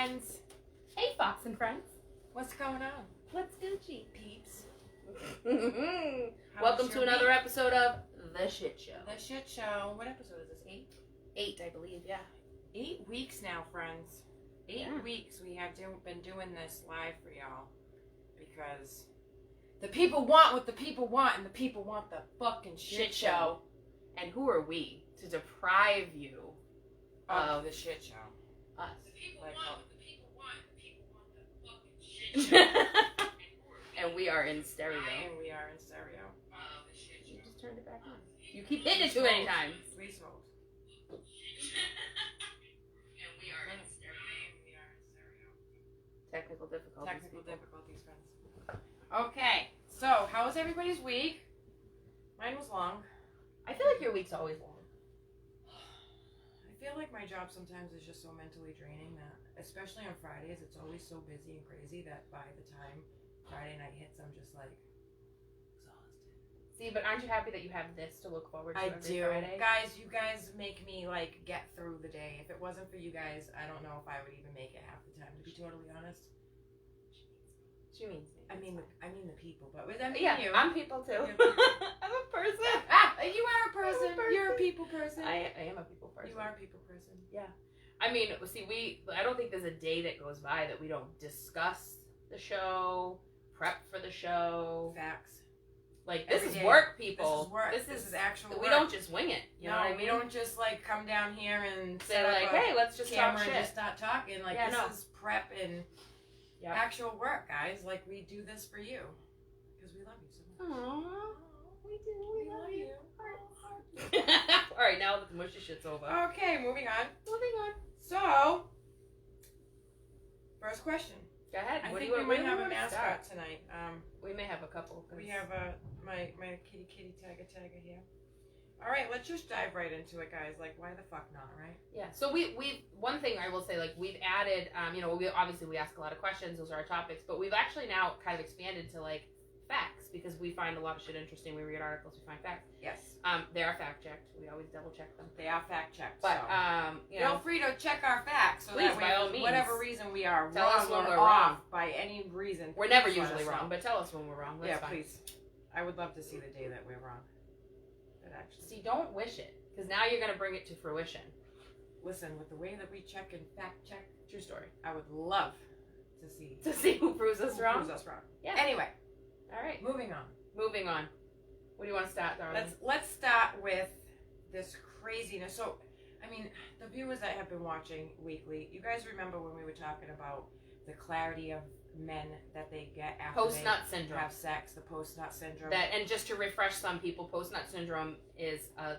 friends. Hey, Fox and friends. What's going on? What's Gucci? Peeps. Welcome to another episode of The Shit Show. The Shit Show. What episode is this? 8, I believe, yeah. 8 weeks now, friends. 8 Yeah. weeks we have been doing this live for y'all. Because the people want what the people want, and the people want the fucking shit show. And who are we to deprive you Of the shit show. us? The people want what the people want, and the people want the fucking shit show. And we are in stereo. And we are in stereo. The shit You show. just turned it back on. You keep hitting it too many times. Three smokes. And we are in stereo. Technical difficulties. Technical difficulties, friends. Okay, so how was everybody's week? Mine was long. I feel like your week's always long. I feel like my job sometimes is just so mentally draining that, especially on Fridays, it's always so busy and crazy that by the time Friday night hits, I'm just like exhausted. See, but aren't you happy that you have this to look forward to I every do. Friday? Guys, you guys make me like get through the day. If it wasn't for you guys, I don't know if I would even make it half the time, to be totally honest. She means me. I mean the people, but with you. I'm people too. Yeah. I'm a person. You are a person. You're a people person. I am a people person. You are a people person. I mean, see, I don't think there's a day that goes by that we don't discuss the show, prep for the show. Facts. Like, this Every is day. work, people. This is work. This is actual work. We don't just wing it. You know what I mean? we don't just like come down here and say set up like, a hey, let's just camera talk and shit. just start talking. Like, Yeah, this no. is prep and Yep. actual work, guys. Like, we do this for you because we love you so much. Aww, we do. We love you. All right, now that the mushy shit's over. Okay, moving on. Moving on. So, first question. Go ahead. I What think do you we might want have to a mascot start? tonight. We may have a couple. We have my kitty tiger here. All right, let's just dive right into it, guys. Like, why the fuck not, right? Yeah. So we one thing I will say, like, we've added, we ask a lot of questions. Those are our topics, but we've actually now kind of expanded to like facts because we find a lot of shit interesting. We read articles, we find facts. Yes. They are fact checked. We always double check them. They are fact checked. But so. Feel free to check our facts. So Please, that way, by all means. whatever reason we are Tell wrong us when or we're off wrong. by any reason. We're never please let usually us wrong, know. but tell us when we're wrong. That's Yeah, fine. please. I would love to see the day that we're wrong. But actually, See, don't wish it, because now you're gonna bring it to fruition. listen, with the way that we check and fact check, True story. I would love to see To see who proves us who wrong. proves us wrong. Yeah. Anyway, All right. moving on. Moving on. What do you want to start, darling? Let's start with this craziness. So, I mean, the viewers that have been watching weekly, you guys remember when we were talking about the clarity of men that they get after Post-nut they syndrome. have sex, the post-nut syndrome. That, and just to refresh some people, post-nut syndrome is an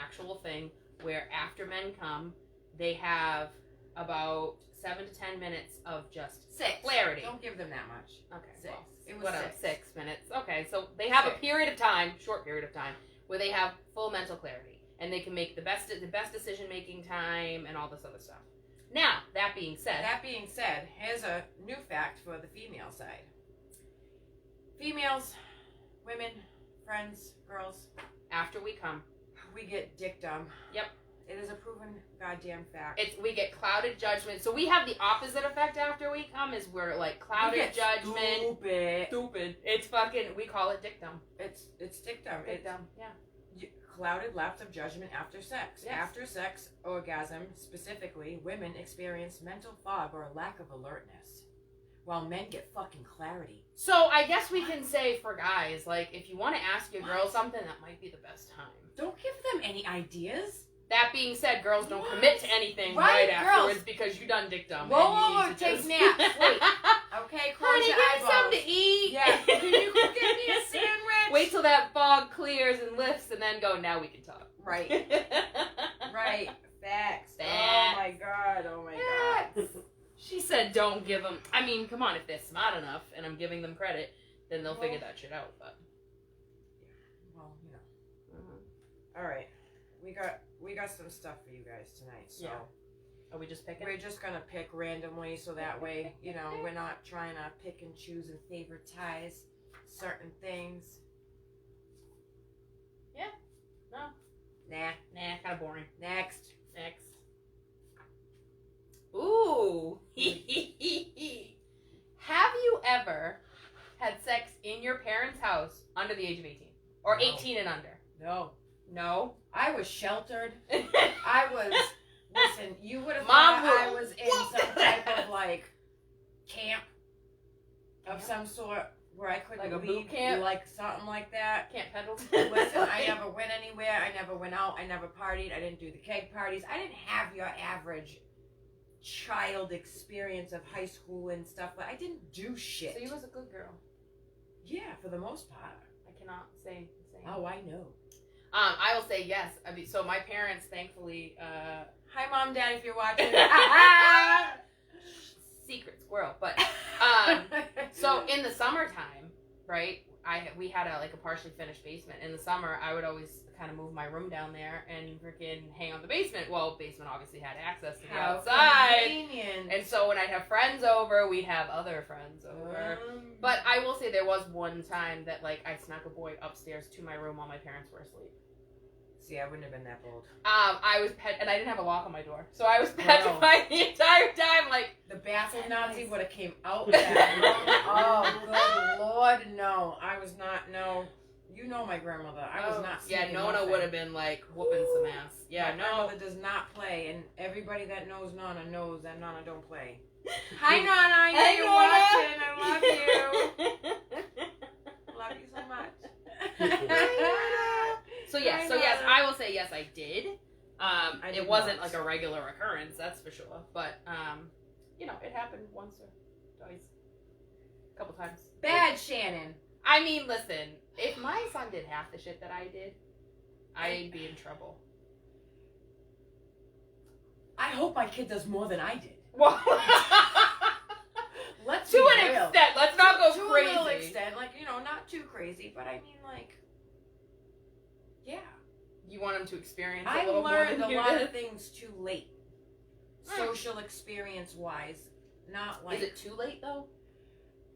actual thing where after men come, they have about 7 to 10 minutes of just 6. clarity. Don't give them that much. Okay, 6. well, It was whatever, 6. 6 minutes. Okay, so they have a 6. period of time, short period of time, where they have full mental clarity, and they can make the best decision-making time and all this other stuff. Now, that being said, Here's a new fact for the female side. Females, women, friends, girls, after we come, we get dick dumb. Yep. It is a proven goddamn fact. we get clouded judgment. So we have the opposite effect after we come, is we're like We clouded get judgment. Stupid. It's fucking, we call it dictum. It's dick dumb. It's Dictum, yeah. clouded left of judgment after sex. Yes. After sex orgasm, specifically, women experience mental fog or a lack of alertness, while men get fucking clarity. So I guess we can say for guys, like, if you want to ask your girl something, that might be the best time. Don't give them any ideas. That being said, girls don't commit to anything Right, right girls. afterwards because you done dictum. Whoa, and you need to take just... naps. Wait. Okay, close Honey, your give me eyeballs. something to eat. Yeah, can you go get me a sandwich? Wait till that fog clears and lifts, and then go, now we can talk. Right, right. Facts. Oh Facts. my god, oh my god. She said don't give them... I mean, come on, if they're smart enough, and I'm giving them credit, then they'll figure that shit out, but... Well, you know. Alright, we got some stuff for you guys tonight, so... Yeah. Are we just picking? We're just gonna pick randomly so that way, you know, we're not trying to pick and choose and favoritize certain things. Yeah. No. Nah. Nah, kind of boring. Next. Next. Ooh. under the age of 18 or No. 18 and under. No. No. I was sheltered. I was. Listen, you would have Mom thought I will- was in some type of like camp of some sort where I couldn't Like a boot leave, camp? like something like that. Can't pedal. Listen, I never went anywhere. I never went out. I never partied. I didn't do the keg parties. I didn't have your average child experience of high school and stuff. But I didn't do shit. So you was a good girl. Yeah, for the most part. I cannot say the same. Oh, I know. I will say yes. I mean, so my parents, thankfully, Hi, Mom, Dad, if you're watching. secret squirrel. But so in the summertime, right? We had a partially finished basement. In the summer, I would always kind of move my room down there and freaking hang on the basement. Well, basement obviously had access to the How outside. convenient. And so when I'd have friends over, we'd have other friends over. But I will say there was one time that like I snuck a boy upstairs to my room while my parents were asleep. See, I wouldn't have been that bold. I was and I didn't have a lock on my door, so I was petrified the entire time. Like The bathroom Nazi would have came out that room. Oh, good Lord, no. I was not, no. You know my grandmother. I was not Yeah, sneaking Nona nothing. would have been like whooping some ass. Yeah, My no. grandmother does not play, and everybody that knows Nona knows that Nona don't play. Hi, Nona. I know you're watching. I love you. Love you so much. So yes, I will say yes, I did. I did It wasn't not. like a regular occurrence, that's for sure. But you know, it happened once or twice, a couple times. Bad Shannon. I mean, listen, if my son did half the shit that I did, I'd be in trouble. I hope my kid does more than I did. Well, Let's to be an real. extent, let's not go to crazy. a little extent, like, you know, not too crazy, but I mean, like, yeah. You want him to experience I a little learned more a than lot you of did. things too late, Mm. social experience wise. Not like Is it too late though?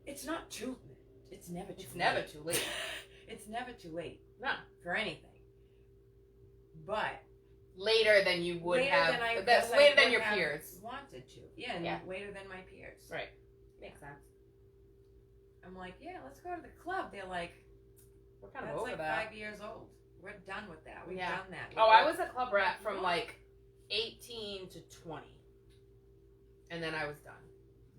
it's not too. It's never too. It's late. never too late. It's never too late No. for anything. But Later than you would later have. than I later guess I than would your have peers. wanted to. Yeah, and Yeah. later than my peers. Right. Makes sense. I'm like, yeah, let's go to the club. They're like, We're kind of that's over like that. 5 years old. We're done with that. We've Yeah. done that. Oh, I was a club rat from like 18 to 20. And then I was done.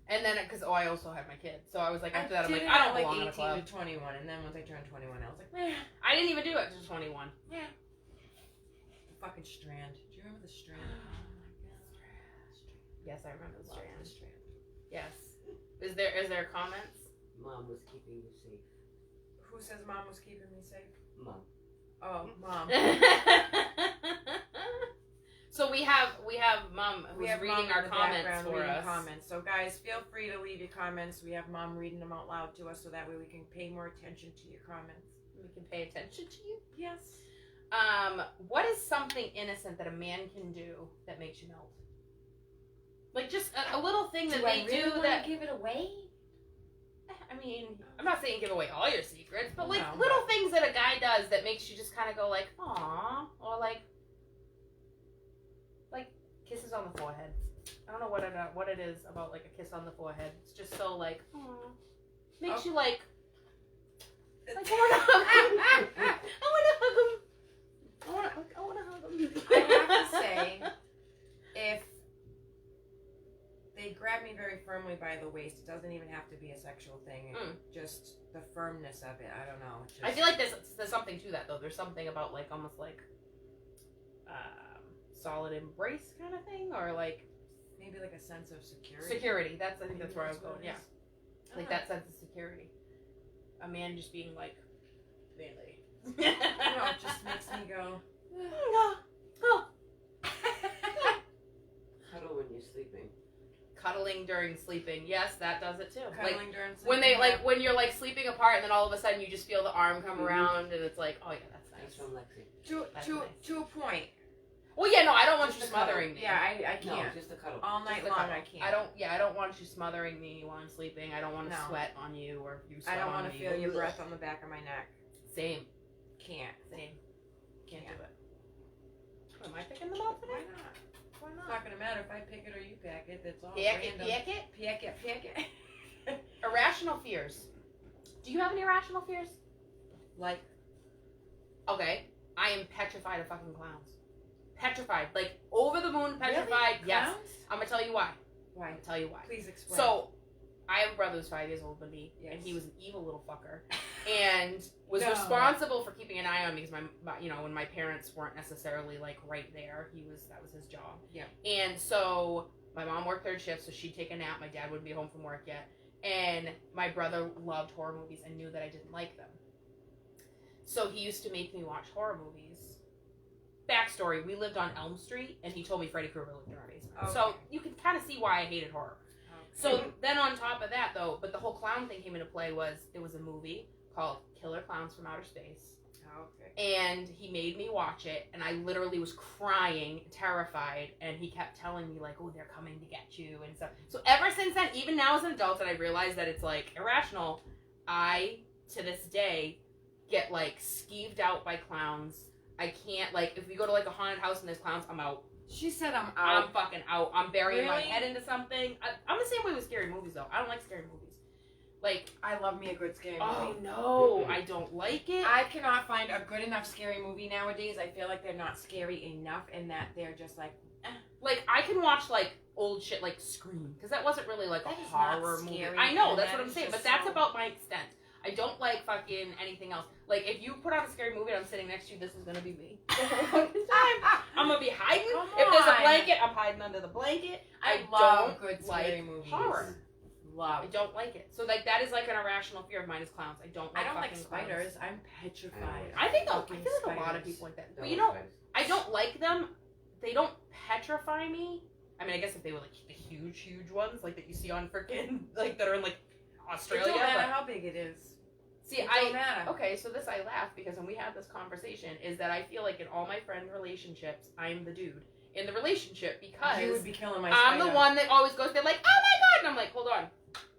And then, because, I also had my kid. So I was like, after that, I'm like, I don't belong in a club. 18 to 21, and then once I turned 21, I was like, eh. I didn't even do it to 21. Yeah. The fucking Strand. Do you remember the Strand? Yes, I remember the Love Strand. the Strand. Yes. Is there comments? Mom was keeping you safe. Who says Mom was keeping me safe? Mom. Oh, Mom. So we have Mom who's We have reading Mom in our the comments background for reading us. comments. So guys, feel free to leave your comments. We have Mom reading them out loud to us, so that way we can pay more attention to your comments. We can pay attention to you. Yes. What is something innocent that a man can do that makes you melt? Like just a little thing that they do that. give it away? I mean, I'm not saying give away all your secrets, but like No. little things that a guy does that makes you just kind of go like, "Aw," or like kisses on the forehead. I don't know what it is about like a kiss on the forehead. It's just so like, "Aw," makes you like I want to hug him. I want to hug him. I want to hug him. I have to say, if they grab me very firmly by the waist, it doesn't even have to be a sexual thing. Just the firmness of it. I don't know. It's just, I feel like there's something to that though. There's something about like almost like solid embrace kind of thing, or like maybe like a sense of security. security. I think that's where I was what going. it Yeah, is. like Ah. that sense of security. A man just being like manly. No, it just makes me go. Cuddle when you're sleeping. Cuddling during sleeping. Yes, that does it too. Like Cuddling during when they sleeping. like when you're like sleeping apart and then all of a sudden you just feel the arm come around and it's like, oh yeah, that's That's nice. from Lexi. That's to nice. to a point. Well, yeah, no, I don't want Just you a cuddle. smothering me. Yeah, I No, can't. just a cuddle. All night Just a long, cuddle. I can't. I don't want you smothering me while I'm sleeping. I don't want to No. sweat on you or you I sweat don't on want me. to feel your breath on the back of my neck. Same. Can't. Same. Can't Yeah. do it. Am I picking them out Why today? not? Why It's not? not gonna matter if I pick it or you pick it. It's all Pick it, random. pick it. Pick it. Irrational fears. Do you have any irrational fears? Like, Okay, I am petrified of fucking clowns. Petrified, like over the moon petrified. really? Yes, Clowns? I'm gonna tell you why. Why? I'm gonna tell you why. Please explain. So, I have a brother who's 5 years older than me, and Yes. he was an evil little fucker, and was No. responsible for keeping an eye on me because when my parents weren't necessarily like right there, that was his job. Yeah. And so my mom worked third shift, so she'd take a nap. My dad wouldn't be home from work yet, and my brother loved horror movies and knew that I didn't like them. So he used to make me watch horror movies. Backstory: we lived on Elm Street, and he told me Freddy Krueger lived in our basement. Okay. So you can kind of see why I hated horror. Okay. So then on top of that, though, but the whole clown thing came into play it was a movie called Killer Clowns from Outer Space. Okay. And he made me watch it, and I literally was crying, terrified, and he kept telling me, like, oh, they're coming to get you, and stuff. So ever since then, even now as an adult, and I realize that it's, like, irrational, I, to this day, get, like, skeeved out by clowns. I can't, like, if we go to, like, a haunted house and there's clowns, I'm out. She said I'm I'm out. fucking out. I'm burying my Really? head into something. I'm the same way with scary movies, though. I don't like scary movies. Like, I love me a good scary oh movie. no, I don't like it. I cannot find a good enough scary movie nowadays. I feel like they're not scary enough in that they're just like, Like, I can watch, like, old shit like Scream, because that wasn't really, like, That a is not horror movie. scary, I know, and that's that what I'm is saying, just but that's so- about my extent. I don't like fucking anything else. Like, if you put on a scary movie and I'm sitting next to you, this is gonna be me. The whole fucking time. I'm gonna be hiding. Come If there's a on. blanket, I'm hiding under the blanket. I love don't good like scary movies. horror. Love. I don't like it. So, like, that is, like, an irrational fear of mine is clowns. I don't like I don't like fucking spiders. clowns. I'm petrified. I think I Fucking feel like a lot of spiders. people like that. Don't But, you like know, spiders. I don't like them. They don't petrify me. I mean, I guess if they were like the huge ones, like that you see on freaking, like that are in like It Australia. don't matter but- how big it is. see, It don't matter. okay, so this I laugh because when we had this conversation, is that I feel like in all my friend relationships, I'm the dude in the relationship because You would be killing my I'm the spider. one that always goes. They're like, oh my god, and I'm like, hold on,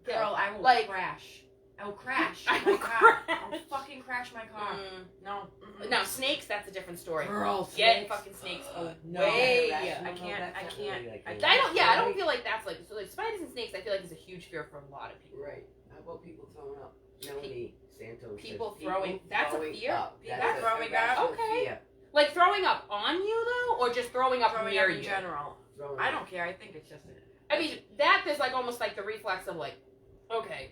Girl, I will Like- crash. I will crash I my will car. crash. I will fucking crash my car. No. Mm-mm. Now snakes, that's a different story. Girl, Get snakes. fucking snakes No. away. I can't. I can't. I don't. Yeah, I don't feel like that's like so. Like spiders and snakes, I feel like is a huge fear for a lot of people. Right. How about people throwing up? Melanie Santos says People throwing- that's a fear? Up. People That's a throwing up? irrational Okay. fear. Like throwing up on you though, or just throwing up Throwing near up in you. general. Throwing I up. don't care. I think it's just. I mean, that there's like almost like the reflex of like, okay.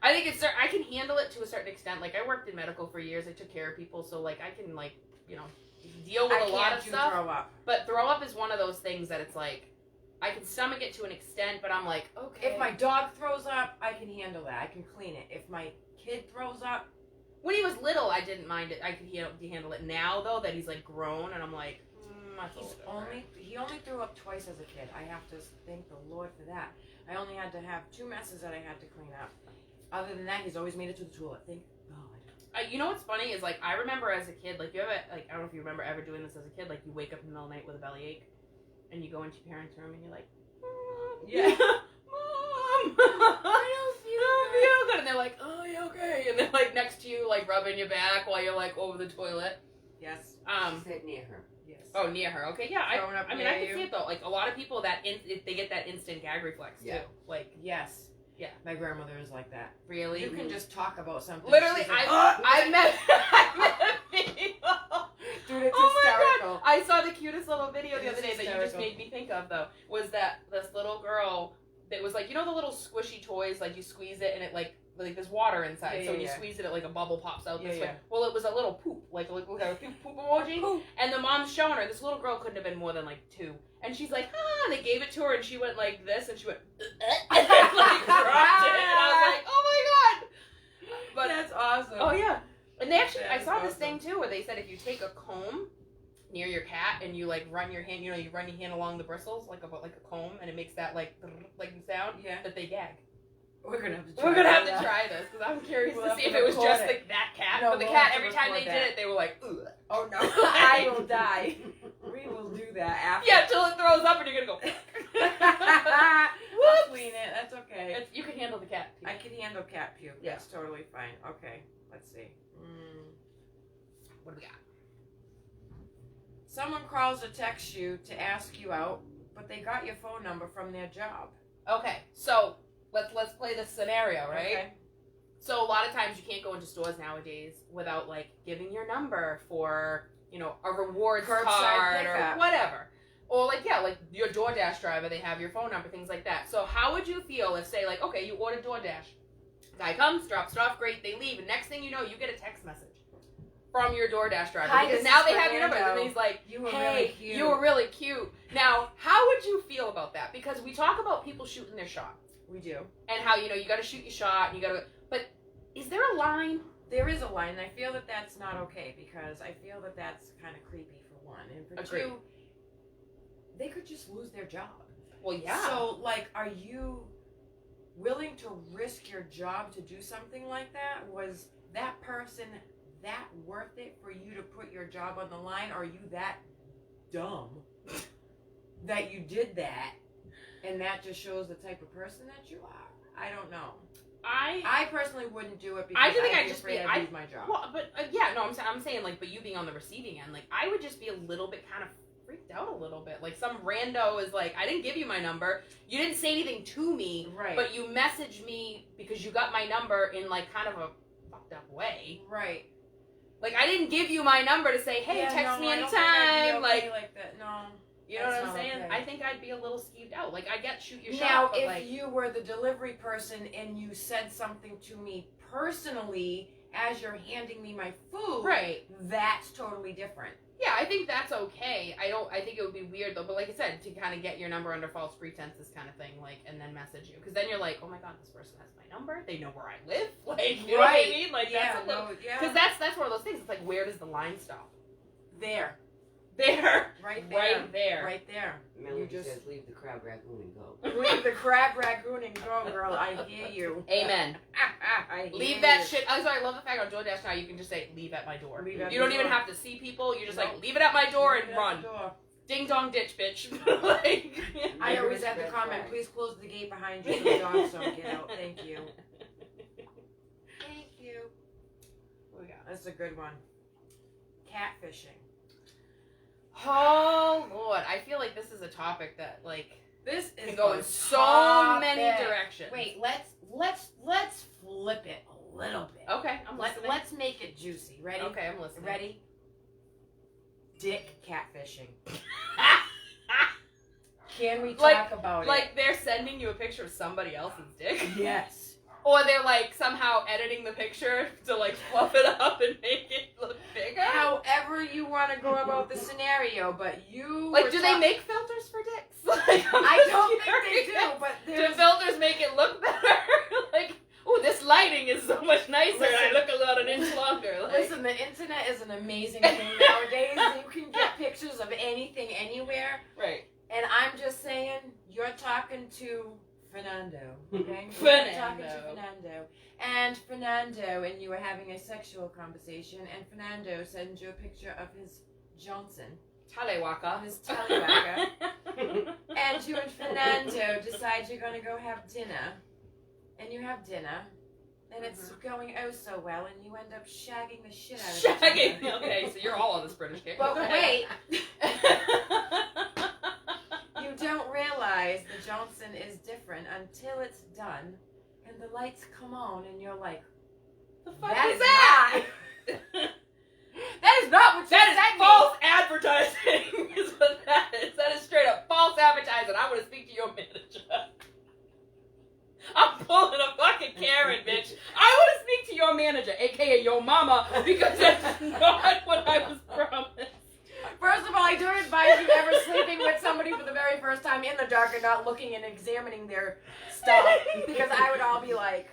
I think it's I can handle it to a certain extent. Like I worked in medical for years. I took care of people, so like I can like deal with I a lot can't of do stuff. throw up. But throw up is one of those things that it's like I can stomach it to an extent, but I'm like okay. If my dog throws up, I can handle that. I can clean it. If my kid throws up, when he was little, I didn't mind it. I could handle it. Now though that he's like grown, and I'm like that's a he's little different. he only threw up twice as a kid. I have to thank the Lord for that. I only had to have 2 messes that I had to clean up. Other than that, he's always made it to the toilet. Thank God. You know what's funny is like I remember as a kid, like you ever like I don't know if you remember ever doing this as a kid, like you wake up in the middle of the night with a bellyache, and you go into your parents' room and you're like, Mom, Yeah. Mom, I don't feel good, and they're like, oh, you okay? And they're like next to you, like rubbing your back while you're like over the toilet. Yes. She said near her. Yes. Oh, near her. Okay, yeah. Throwing up I mean, near I can you. see it though. Like a lot of people that they get that instant gag reflex Yeah. too. Like Yes. Yeah. My grandmother is like that. really, You can just talk about something. literally. she's like, I met people. Dude, it's Oh my hysterical. god! I saw the cutest little video It the other is day that you just hysterical. made me think of though. Was that this little girl that was like, you know the little squishy toys, like you squeeze it and it like there's water inside, Yeah, so when yeah, you yeah. squeeze it, like a bubble pops out this Yeah, way. yeah. Well, it was a little poop, like a poop emoji. Poop. And the mom's showing her. This little girl couldn't have been more than like 2, and she's like, and they gave it to her, and she went like this, and she went, and then, like dropped it, and I was like, oh my god! But That's awesome. oh yeah, and they actually, I That saw is this thing awesome. too, where they said if you take a comb near your cat and you like run your hand, you run your hand along the bristles like a comb, and it makes that like sound Yeah. that they gag. We're gonna have to try We're gonna have that. to try this because I'm curious We'll to have see to if it was record just it. like that cat. No, but the we'll cat have to every time they record did that. it, they were like, ugh. Oh no, I will die. We will do that after. Yeah, till it throws up and you're gonna go. We'll clean it. That's okay. You can handle the cat. I can handle cat puke. Yeah. That's totally fine. Okay, let's see. What do we got? Someone calls or texts you to ask you out, but they got your phone number from their job. Okay, so let's play this scenario, right? Okay. So a lot of times you can't go into stores nowadays without like giving your number for, a rewards Curbside card pickup. or whatever. Or like your DoorDash driver, they have your phone number, things like that. So how would you feel if, say, like, okay, you order DoorDash, guy comes, drops it off, great, they leave, and next thing you know, you get a text message from your DoorDash driver. Hi, because this now is they have your number, Fernando. and he's like, You were hey, really cute. you were really cute. Now, how would you feel about that? Because we talk about people shooting their shot, We do. and how, you got to shoot your shot, and you got to, but is there a line? There is a line, and I feel that that's not okay because I feel that that's kind of creepy for one, and for Agreed. two, they could just lose their job. Well, yeah. So, like, are you willing to risk your job to do something like that? Was that person that worth it for you to put your job on the line? Or are you that dumb that you did that, and that just shows the type of person that you are? I don't know. I personally wouldn't do it because I think I'd I'd be just afraid be- I'd lose my job. Well, but yeah, no, I'm saying like, but you being on the receiving end, like, I would just be a little bit kind of freaked out a little bit. Like, some rando is like, I didn't give you my number, you didn't say anything to me, Right. but you messaged me because you got my number in like kind of a fucked up way. Right. Like, I didn't give you my number to say, hey, Yeah, text no, me I don't think I'd anytime. be okay Like, like that. No. you know what That's I'm not saying? okay. I think I'd be a little skeeved out. Like, I get shoot your Now, shot, but if like, you were the delivery person and you said something to me personally as you're handing me my food, right. that's totally different. Yeah, I think that's okay. I think it would be weird though, but like I said, to kind of get your number under false pretenses kind of thing, like, and then message you. Because then you're like, oh my god, this person has my number. They know where I live. Like, you know what I mean? Like, that's a little... Because that's one of those things. It's like, where does the line stop? There. There. Right there. Right there. Right there. Melody You just- says, leave the crab raccoon and go. Leave the crab raccoon and go, girl. I hear you. Amen. I hear Leave that you. shit. I'm sorry, I love the fact on DoorDash now you can just say, leave at my door. Leave at You my don't even door. have to see people. You're just Nope. like, leave it at my door Leave and it at run. the door. Ding dong ditch, bitch. Like, I always have Red to comment, flag. please close the gate behind you so the dogs don't get out. Thank you. Thank you. What we got? That's a good one. Catfishing. Oh Lord, I feel like this is a topic that like This is can go a in so topic. many directions. Wait, let's flip it a little bit. Okay, I'm listening. Let's make it juicy. Ready? Okay, I'm listening. Ready? Dick catfishing. Can we talk about Like they're sending you a picture of somebody else's dick, it? Yes. or they're like somehow editing the picture to like fluff it up and make it look bigger. However you want to go about the scenario, but you Like, were do they talk- make filters for dicks? Like, I'm I just don't think they curious. do, but Do there's filters make it look better? Like, oh, this lighting is so much nicer. and I Listen. look about an inch longer. Like, Listen, the internet is an amazing thing nowadays. You can get pictures of anything, anywhere. right. And I'm just saying, you're talking to Fernando, okay? Fernando. You're talking to Fernando. And Fernando, and you were having a sexual conversation, and Fernando sends you a picture of his Johnson, Talewaka. his tallywhacker. And you and Fernando decide you're going to go have dinner. And you have dinner. And it's going oh so well, and you end up shagging the shit out of each Shagging. other. Okay, so you're all on this British kick. But Go ahead. wait, you don't realize the Johnson is different until it's done, and the lights come on, and you're like, the fuck that is is that? that is not what you That sent is me. false advertising. Is what that is. That is straight up false advertising. I want to speak to your manager. I'm pulling a fucking Karen, bitch. I want to speak to your manager, aka your mama, because that's not what I was promised. First of all, I don't advise you ever sleeping with somebody for the very first time in the dark and not looking and examining their stuff, because I would all be like,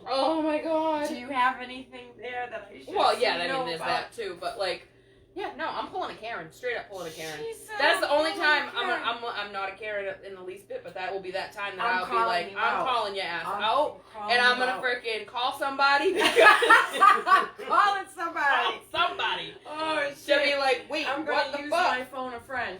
Oh my god. do you have anything there that I should Well, yeah, I know mean, there's about? that too, but like, yeah, no, I'm pulling a Karen, straight up pulling a Karen. She said, That's the only "Oh, time Karen." I'm not a Karen in the least bit, but that will be that time that I'm I'll be calling like, you I'm out. calling your ass I'm out, calling and I'm you gonna out. freaking call somebody. Calling somebody. Call somebody. Oh She'll shit. be like, wait, I'm what gonna the use fuck? my phone a friend.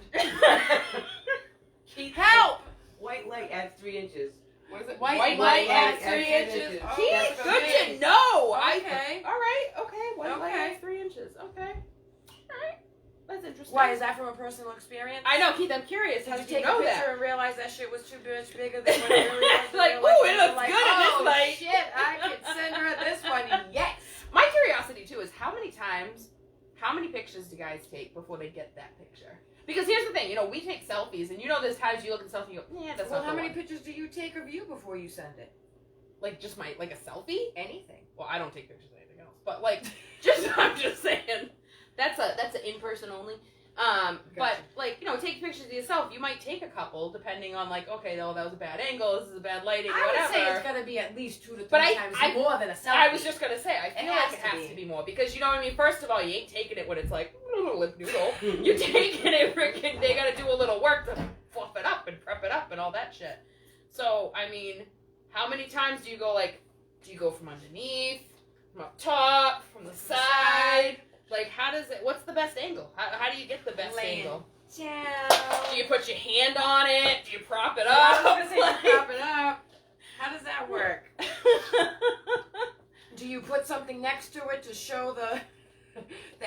Help! White light adds 3 inches. What is it? White light light adds adds 3 3 inches. inches. Oh, Keith, that's good amazing. to know. Okay. All right. Okay. White light Okay. adds 3 inches. Okay. All right. That's interesting. Why, is that from a personal experience? I know, Keith, I'm curious. How Did did you you take know a picture that? and realize that shit was too much bigger than what it really was? Like, And ooh, you're it looks like, good in this oh, light. shit, I could send her this one, yes. My curiosity, too, is how many pictures do guys take before they get that picture? Because here's the thing, you know, we take selfies, and you know there's times you look at selfie and you go, that's Well, not how the many one. pictures do you take of you before you send it? Like, just like a selfie? Anything. Well, I don't take pictures of anything else, but like, I'm just saying, that's an in-person only. But like, you know, take pictures of yourself. You might take a couple, depending on like, okay, no, that was a bad angle. This is a bad lighting. I whatever. would say it's gonna be at least 2 to 3 But times more than a selfie. I was just gonna say, I feel has like it to has be. to be more because you know what I mean. First of all, you ain't taking it when it's like lip noodle. You're taking it freaking. They gotta do a little work to fluff it up and prep it up and all that shit. So I mean, how many times do you go like? Do you go from underneath, from up top, from the side? Like, how does it? What's the best angle? How do you get the best angle? Down. Do you put your hand on it? Do you prop it I up? was gonna say you prop it up. How does that work? Do you put something next to it to show the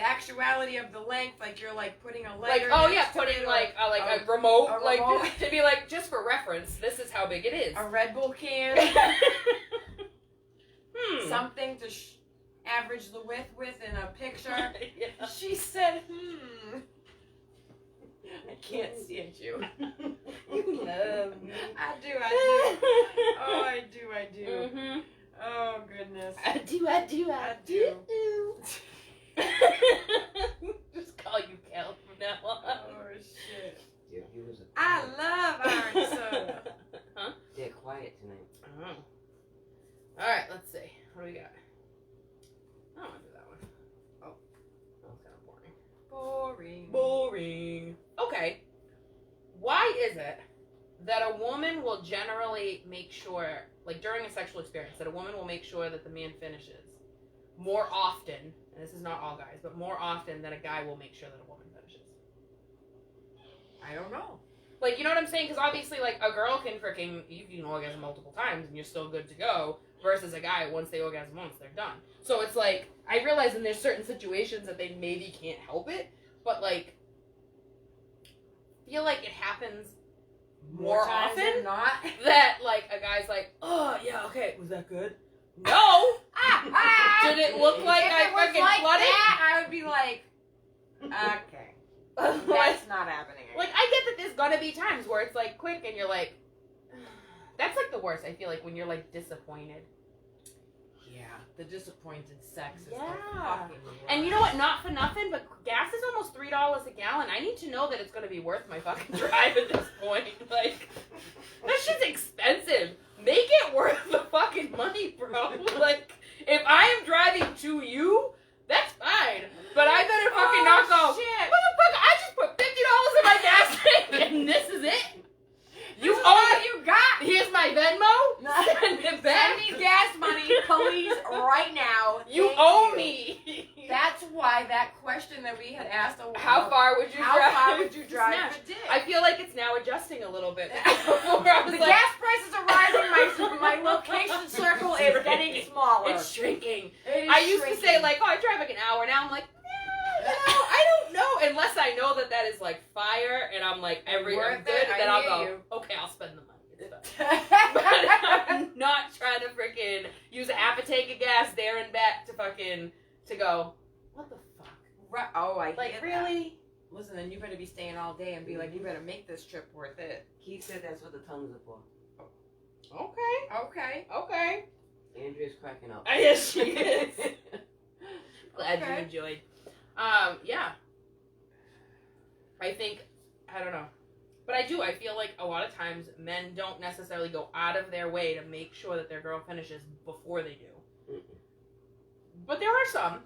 actuality of the length? Like you're like putting a Like, lighter. oh yeah, next to putting it, or like a remote, a like remote. to be like just for reference. This is how big it is. a Red Bull can. Something to average the width with in a picture. Yeah. She said, I can't stand you. You love me. I do. Oh, I do. Mm-hmm. Oh, goodness. I do. I do. Just call you Cal from now on. Oh, shit. Yeah, he was I love orange soda. Huh? They're quiet tonight. Oh. All right, let's see. What do we got? I don't want to do that one. Oh, that was kind of boring. Boring. Boring. Okay. Why is it that a woman will generally make sure, like during a sexual experience, that a woman will make sure that the man finishes more often, and this is not all guys, but more often than a guy will make sure that a woman finishes? I don't know. Like, you know what I'm saying? Because obviously, like, a girl can freaking, you can orgasm multiple times and you're still good to go, versus a guy, once they orgasm once, they're done. So it's like, I realize in there's certain situations that they maybe can't help it, but like, feel like it happens more times often than not. that, like, a guy's like, oh, yeah, okay, was that good? No! Did it look like if I it was fucking like flooded? that, I would be like, okay. Like, That's not happening. like, I get that there's gonna be times where it's, like, quick and you're like, that's, like, the worst, I feel like, when you're, like, disappointed. Yeah, the disappointed sex is Yeah. the fucking worst. And you know what? Not for nothing, but gas is almost $3 a gallon. I need to know that it's gonna be worth my fucking drive at this point. Like, that shit's expensive. Make it worth the fucking money, bro. Like, if I am driving to you, that's fine. But I better fucking not go, shit. motherfucker, I just put $50 in my gas tank and this is it? You This is owe all me. you got. Here's my Venmo. Send it back. Send me gas money, please, right now. You Thank owe you. me. That's why that question that we had asked a while. How far would you How drive? far would you to drive Smash? for dick? I feel like it's now adjusting a little bit. Because before I was The like, gas prices are rising. My location circle is getting smaller. it's shrinking. It is I used to say shrinking. like, oh, I drive like an hour. Now I'm like, you know, I don't know. Unless I know that is like fire, and I'm like I'm Worth good, it, then I I'll hear go. you. Okay, I'll spend the money. It's fine. But I'm not trying to freaking use half a tank of gas there and back to go. What the fuck? Right. Oh, I Like get really? that. Listen, then you better be staying all day and be like, you better make this trip worth it. Keith said that's what the tongues are for. Okay. Okay. Okay. Andrea's cracking up. Yes, she is. Glad you Okay. enjoyed. Yeah. I think, I don't know. But I do. I feel like a lot of times men don't necessarily go out of their way to make sure that their girl finishes before they do. Mm-mm. But there are some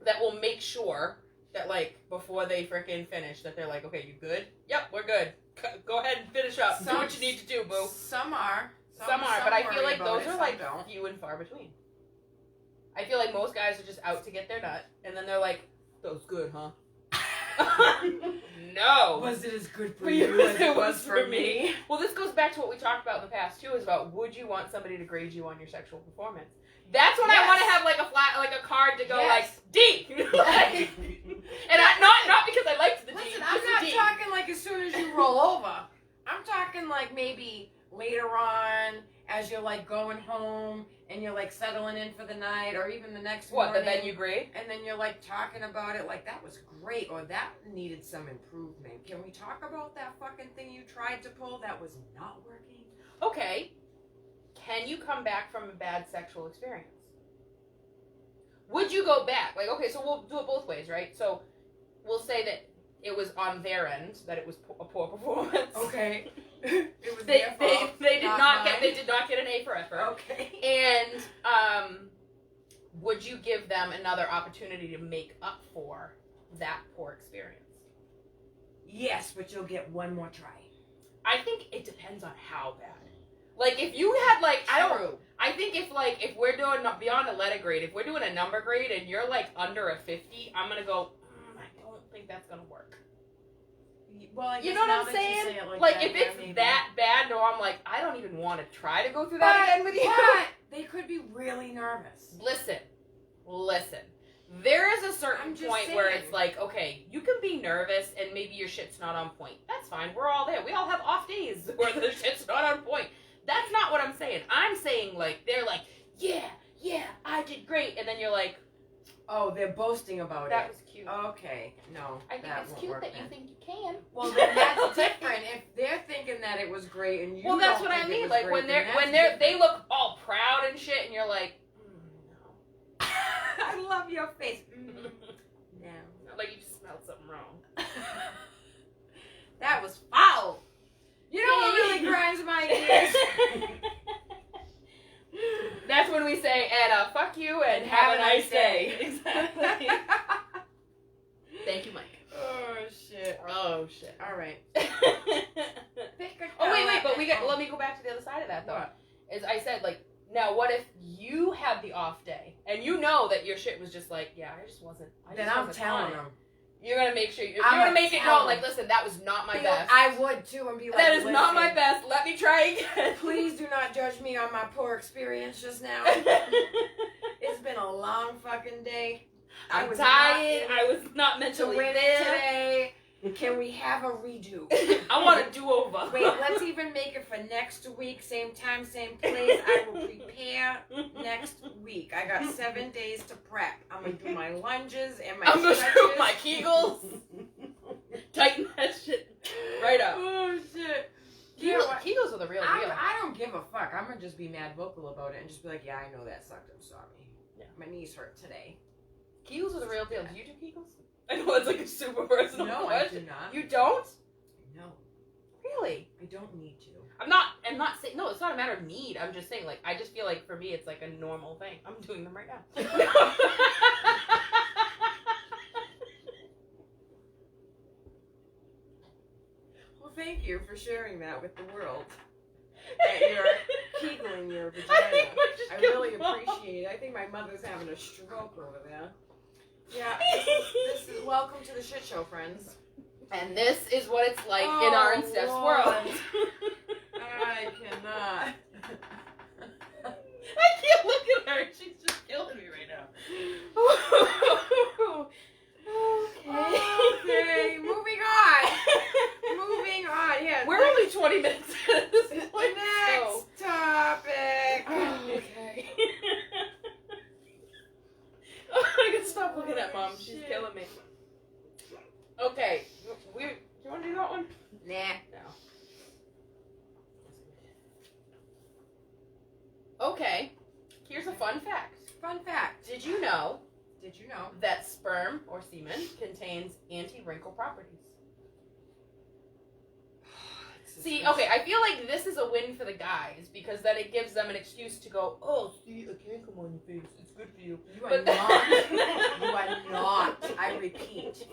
that will make sure that, like, before they freaking finish, that they're like, okay, you good? Yep, we're good. Go ahead and finish up. Do what you need to do, boo. Some are. Some are, but I feel worry like about those it, are some like don't. few and far between. I feel like most guys are just out to get their nut, and then they're like, "That was good, huh?" No. Was it as good for For you you as it was for me? Well, this goes back to what we talked about in the past too. Is about would you want somebody to grade you on your sexual performance? That's when I Yes. want to have like a card to go Yes. like D. Like, And not because I liked the jeans. Listen, just I'm the not jeans. talking like as soon as you roll over. I'm talking like maybe later on as you're like going home and you're like settling in for the night or even the next morning. What, then you grade? And then you're like talking about it like that was great or that needed some improvement. Can we talk about that fucking thing you tried to pull that was not working? Okay. Can you come back from a bad sexual experience? Would you go back? Like, okay, so we'll do it both ways, right? So we'll say that it was on their end, that it was a poor performance. Okay. It was They their fault. did not not mine. they did not get an A for effort. Okay. And would you give them another opportunity to make up for that poor experience? Yes, but you'll get one more try. I think it depends on how bad. Like if you had like True. I think if we're doing beyond a letter grade, if we're doing a number grade and you're like under a 50, I'm gonna go. I don't think that's gonna work. Well, I You guess know what now I'm that you saying? say it Like that, if yeah, it's maybe. that bad, no, I'm like I don't even want to try to go through that again with you. But they could be really nervous. Listen. There is a certain I'm just point where saying. it's like, okay, you can be nervous and maybe your shit's not on point. That's fine. We're all there. We all have off days where the shit's not on point. That's not what I'm saying. I'm saying like they're like, yeah, I did great, and then you're like, Oh, they're boasting about that it. was cute. Okay, no, I think that it's won't cute work that then. you think you can. Well, then that's different. If they're thinking that it was great and you Well, that's don't what I think it mean. was Like great, when then they that's look all proud and shit, and you're like, no. I love your face. No. Like you just smelled something wrong. That was foul. You know what really grinds my gears? That's when we say, Anna, fuck you and have a nice day. Exactly. Thank you, Mike. Oh shit. Oh shit. All right. Oh wait, but let me go back to the other side of that though. What? Is I said like, now what if you had the off day and you know that your shit was just like, yeah, I just wasn't. Then I'm telling them. You're gonna make sure you're I'm gonna gonna make it tell known, like, them. listen, that was not my best. I would too, and be like, That is not my "Listen, best. Let me try again. Please do not judge me on my poor experience just now. It's been a long fucking day. I I'm was tired. not I was not to mentally win it there. today. Can we have a redo? I want a do-over. Wait, let's even make it for next week, same time, same place. I will prepare next week. I got 7 days to prep. I'm gonna do my lunges and my I'm gonna stretches. do my Kegels. Tighten that shit right up. Oh shit. Kegels are the real deal. I don't give a fuck. I'm gonna just be mad vocal about it and just be like, yeah, I know that sucked. I'm sorry. Yeah. My knees hurt today. Kegels are the real deal. Do you do Kegels? I know it's like a super personal No, I question. do not. You don't? No, Really? I don't need to. I'm not saying, no, it's not a matter of need. I'm just saying, like, I just feel like for me it's like a normal thing. I'm doing them right now. Well, thank you for sharing that with the world. That you're kegling your vagina. I really appreciate it. I think my mother's having a stroke over there. Yeah, this is welcome to the shit show, friends. And this is what it's like in our and Steph's Lord. world. I cannot. I can't look at her. She's just killing me right now. Okay, moving on. Moving on. Yeah. We're only 20 minutes at this point. Next topic. Okay. I can stop looking at Mom. She's Shit. killing me. Okay. Do you want to do that one? Nah. No. Okay. Here's a fun fact. Fun fact. Did you know Did you know? that sperm or semen contains anti-wrinkle properties? See, okay, I feel like this is a win for the guys because then it gives them an excuse to go, oh, see, I can't come on your face. It's good for you. You are But- not. You are not. I repeat.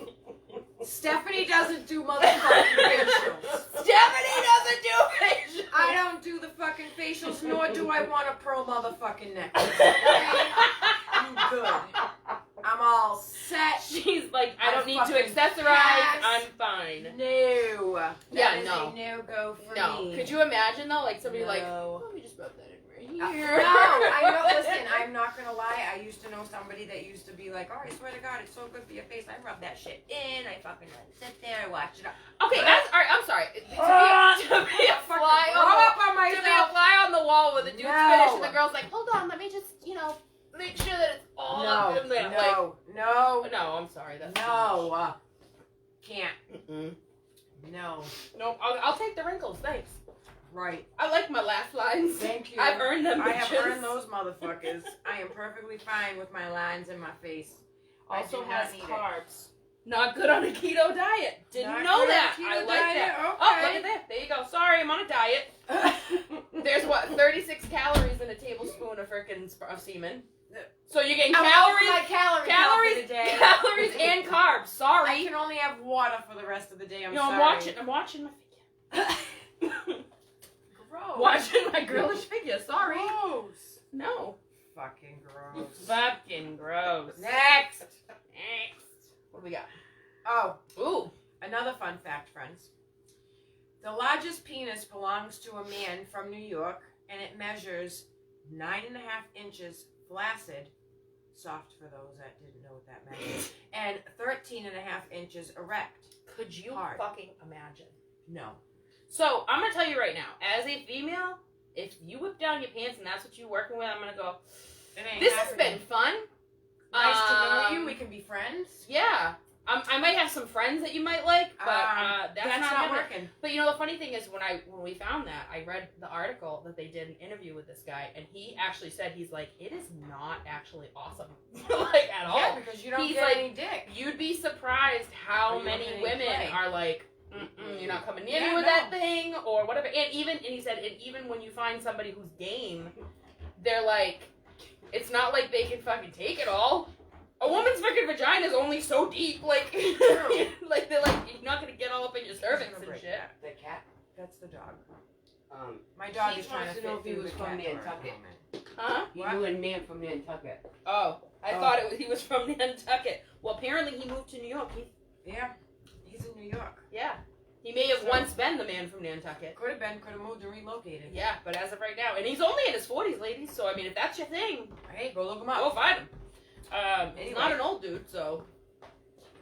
Stephanie doesn't do motherfucking facials. Stephanie doesn't do facial. I don't do the fucking facials, nor do I want a pearl motherfucking necklace. Okay? I'm good. I'm all set. She's Like, I don't need to fucking accessorize. pass. I'm fine. No. That Yeah, is no. a no-go for No. me. Could you imagine, though? Like, somebody like, No. let me just rub that in right No, here. I know. Listen, I'm not gonna lie. I used to know somebody that used to be like, "Oh, I swear to God, it's so good for your face. I rub that shit in. I fucking let it sit there. I watch it up." Okay, that's, all right, I'm sorry. To be a fly Grow on up on the, to be a myself. fly on the wall with a dude's No. finish, and the girl's like, hold on, let me just, make sure that it's all up in there. No, no, Like, no, I'm sorry. That's no. Can't. Mm-mm. No. Nope, I'll take the wrinkles, thanks. Right. I like my laugh lines. Thank you. I've earned them, I have bitches. earned those motherfuckers. I am perfectly fine with my lines in my face. Also I do not has need it. carbs. Not good on a keto diet. Didn't Not know good on that. a keto I like diet, that. okay. Oh, look at that. There you go. Sorry, I'm on a diet. There's what, 36 calories in a tablespoon of frickin' semen. So you're getting calories, my calorie count for the day. calories and carbs. I Sorry. can only have water for the rest of the day. I'm I'm sorry. watching my figure. Gross. Watching my girlish figure. Sorry. Gross. No. Fucking gross. Fucking gross. Next. Next. What do we got? Oh, Ooh. another fun fact, friends. The largest penis belongs to a man from New York, and it measures 9.5 inches flaccid, soft for those that didn't know what that meant, and 13.5 inches erect. Could you Hard. fucking imagine? No. So, I'm going to tell you right now, as a female, if you whip down your pants and that's what you're working with, I'm going to go, It ain't this has happening. been fun. Nice to know you. Um, We can be friends. Yeah. I might have some friends that you might like, but that's not happening. working. But you know, the funny thing is, when we found that, I read the article that they did an interview with this guy, and he actually said, he's like, it is not actually awesome, like, at all. Yeah, because you don't He's get like, any dick. You'd be surprised how Or you don't many get any women play. are like, you're not coming near Yeah, me with no. that thing, or whatever. And he said, even when you find somebody who's game, they're like, it's not like they can fucking take it all. A woman's freaking vagina is only so deep, like, like they're like, you're not gonna get all up in your cervix and break shit. The cat. That's the dog. Um, My dog He is trying wants to to know fit if he through was the from cat door at the Nantucket. moment. Huh? he What? knew a man from Nantucket. Oh, I Oh. thought he was from Nantucket. Well, apparently he moved to New York. Yeah, he's in New York. Yeah. He may have So- once been the man from Nantucket. Could have been, could have moved and relocated. Yeah, but as of right now, and he's only in his 40s, ladies, so I mean, if that's your thing, Hey, go look him go up. find him. He's Anyway. not an old dude, so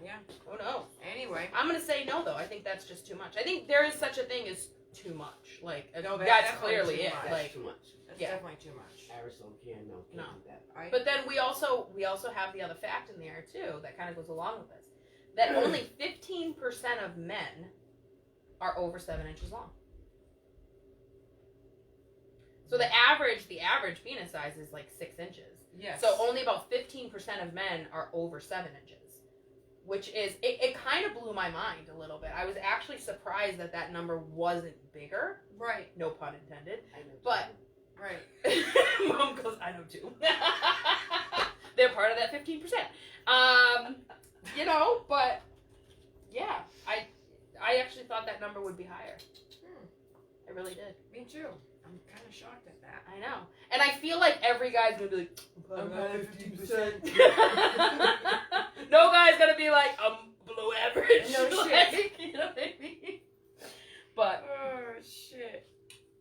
Yeah. who knows? Anyway. I'm gonna say no, though. I think that's just too much. I think there is such a thing as too much. Like, No, that's definitely clearly too it. much. That's Like, too much. That's Yeah. definitely too much. Aerosol can no. No. Can't do that. Right? but then we also have the other fact in there too that kind of goes along with this, that only 15% of men are over 7 inches long. So the average penis size is like 6 inches. yes. So only about 15% of men are over 7 inches, which is, it kind of blew my mind a little bit. I was actually surprised that number wasn't bigger. Right. No pun intended. I know. But Right. Mom goes, I know too. They're part of that 15%. But yeah, I actually thought that number would be higher. I really did. Me too. I'm kind of shocked at that. I know. And I feel like every guy's gonna be like, I'm at 15%. no guy's gonna be like, I'm below average. No Like, shit. you know what I mean? But, Oh, shit.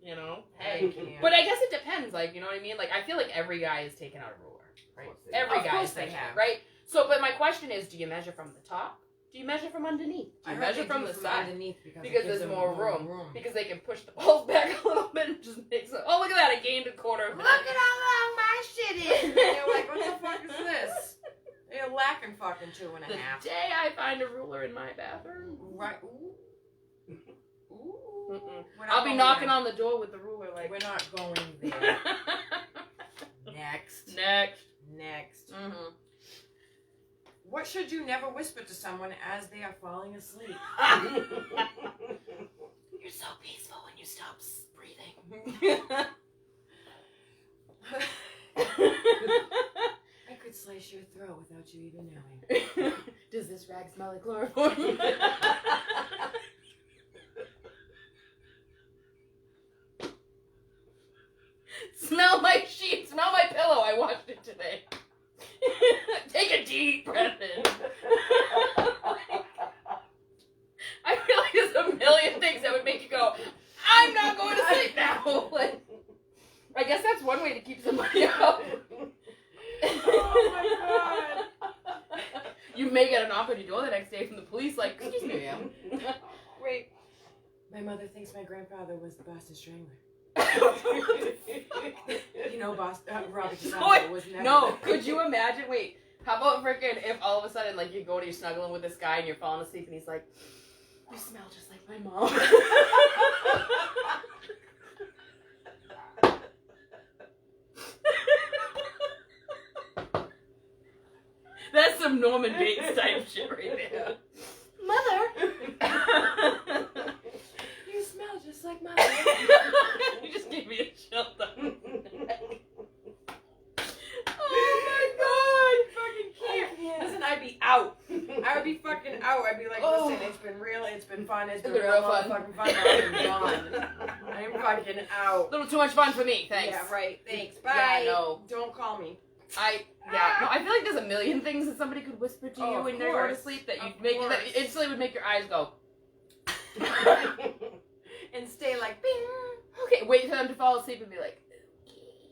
hey. can't. But I guess it depends, like, you know what I mean? Like, I feel like every guy is taking out a ruler, right? Of course they Every Of guy course is they taking have. it, right? So, but my question is, do you measure from the top? Do you measure from underneath? Do I you heard measure they from do the from side? underneath because it Because gives there's them more room. Because they can push the balls back a little bit and just make some. Oh, look at that! I gained a quarter of an Look inch. at how long my shit is. And you're like, what the fuck is this? You're lacking fucking 2.5. The day I find a ruler in my bathroom, Right. Ooh. Ooh. Mm-mm. We're not I'll be going knocking there. on the door with the ruler, like. We're not going there. Next. Next. Next. Mm-hmm. What should you never whisper to someone as they are falling asleep? You're so peaceful when you stop breathing. I could slice your throat without you even knowing. Does this rag smell like chloroform? Smell my sheet. Smell my pillow. I washed it today. Take a deep breath in. not going to sleep now? Like, I guess that's one way to keep somebody up. Oh my god. You may get a knock on your door the next day from the police, like, excuse me, ma'am. Wait. My mother thinks my grandfather was the Boston Strangler. You know, Robert DeSanto was never. No, could you imagine? Wait, how about freaking if all of a sudden, like, you go and you're snuggling with this guy and you're falling asleep and he's like, you smell just like my mom. That's some Norman Bates type shit right there. Mother! You smell just like mother. You just gave me a chill down. Oh my god! Fucking can't. Listen, I'd be out. I would be fucking out. I'd be like, listen, it's been real, it's been fun, it's been real fun. fucking fun, I'm gone. I'm fucking out. A little too much fun for me, thanks. Yeah, right, thanks. Bye. Yeah, no. Don't call me. No, I feel like there's a million things that somebody could whisper to you when they're going to sleep that that instantly would make your eyes go. And stay like, bing. Okay, wait for them to fall asleep and be like,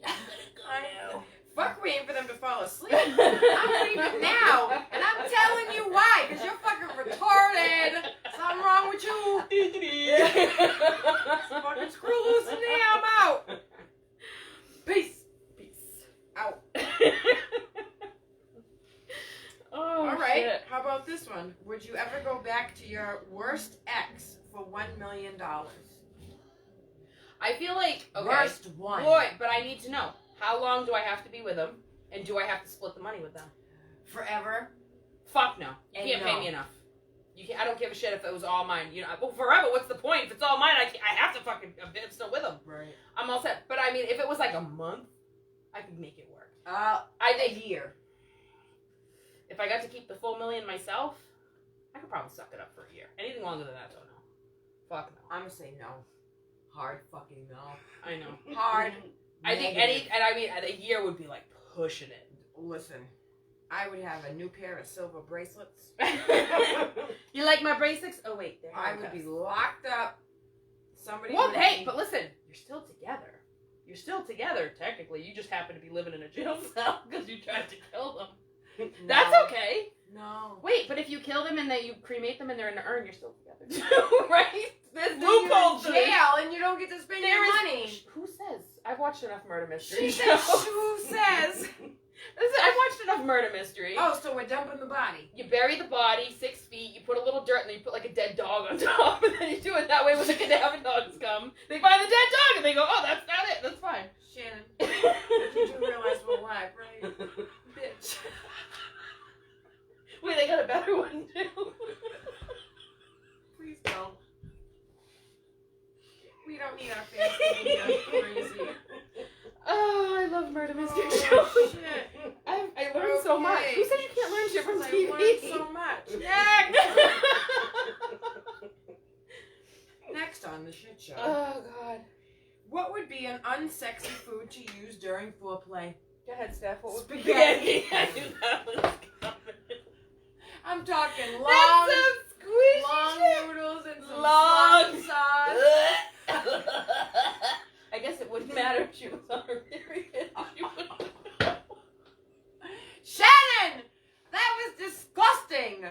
I know. Fuck waiting for them to fall asleep. I'm leaving now. And I'm telling you why. Because you're fucking retarded. Something wrong with you. Fucking screw loose in there. I'm out. Peace. Out. Oh, all right. shit. How about this one? Would you ever go back to your worst ex for $1 million? I feel like, okay. Worst one. Boy, but I need to know. How long do I have to be with them? And do I have to split the money with them? Forever. Fuck no. You And can't no. pay me enough. I don't give a shit if it was all mine. You know, well, forever, what's the point? If it's all mine, I have to fucking, I'm still with them. Right. I'm all set. But I mean, if it was like a month, I could make it work. A year. If I got to keep the full $1 million myself, I could probably suck it up for a year. Anything longer than that, don't know. Fuck no. I'm gonna say no. Hard fucking no. I know. Hard. I think a year would be like pushing it. Listen, I would have a new pair of silver bracelets. You like my bracelets? Oh wait, they're I would be locked up. Somebody. Well, would hey, be- but listen, you're still together. You're still together, technically. You just happen to be living in a jail cell because you tried to kill them. No. That's okay. No. Wait, but if you kill them and then you cremate them and they're in the urn, you're still together too, right? There's Then you're loopholes in to this. jail and you don't get to spend your money. Who says? I've watched enough murder She mysteries. says, who says? Listen, I've watched enough murder mystery. Oh, so we're dumping the body. You bury the body 6 feet, you put a little dirt, and then you put like a dead dog on top, and then you do it that way when the cadaver dogs come. They find the dead dog, and they go, oh, that's not it, that's fine. Shannon, you do realize we're live, right? Bitch. Wait, they got a better one, too. Please don't. We don't need our fans to be crazy. Oh, I love murder mystery Oh, shows. shit. I learned so much. Okay. Who said you can't learn shit from I TV? learned so much. Next on the shit show. Oh, God. What would be an unsexy food to use during foreplay? Go ahead, Steph. What would Spaghetti. I knew that was coming. I'm talking That's long, some squishy long shit. noodles and some Long. sloppy sauce. I guess it wouldn't matter if she was on her period. She wouldn't. Shannon! That was disgusting!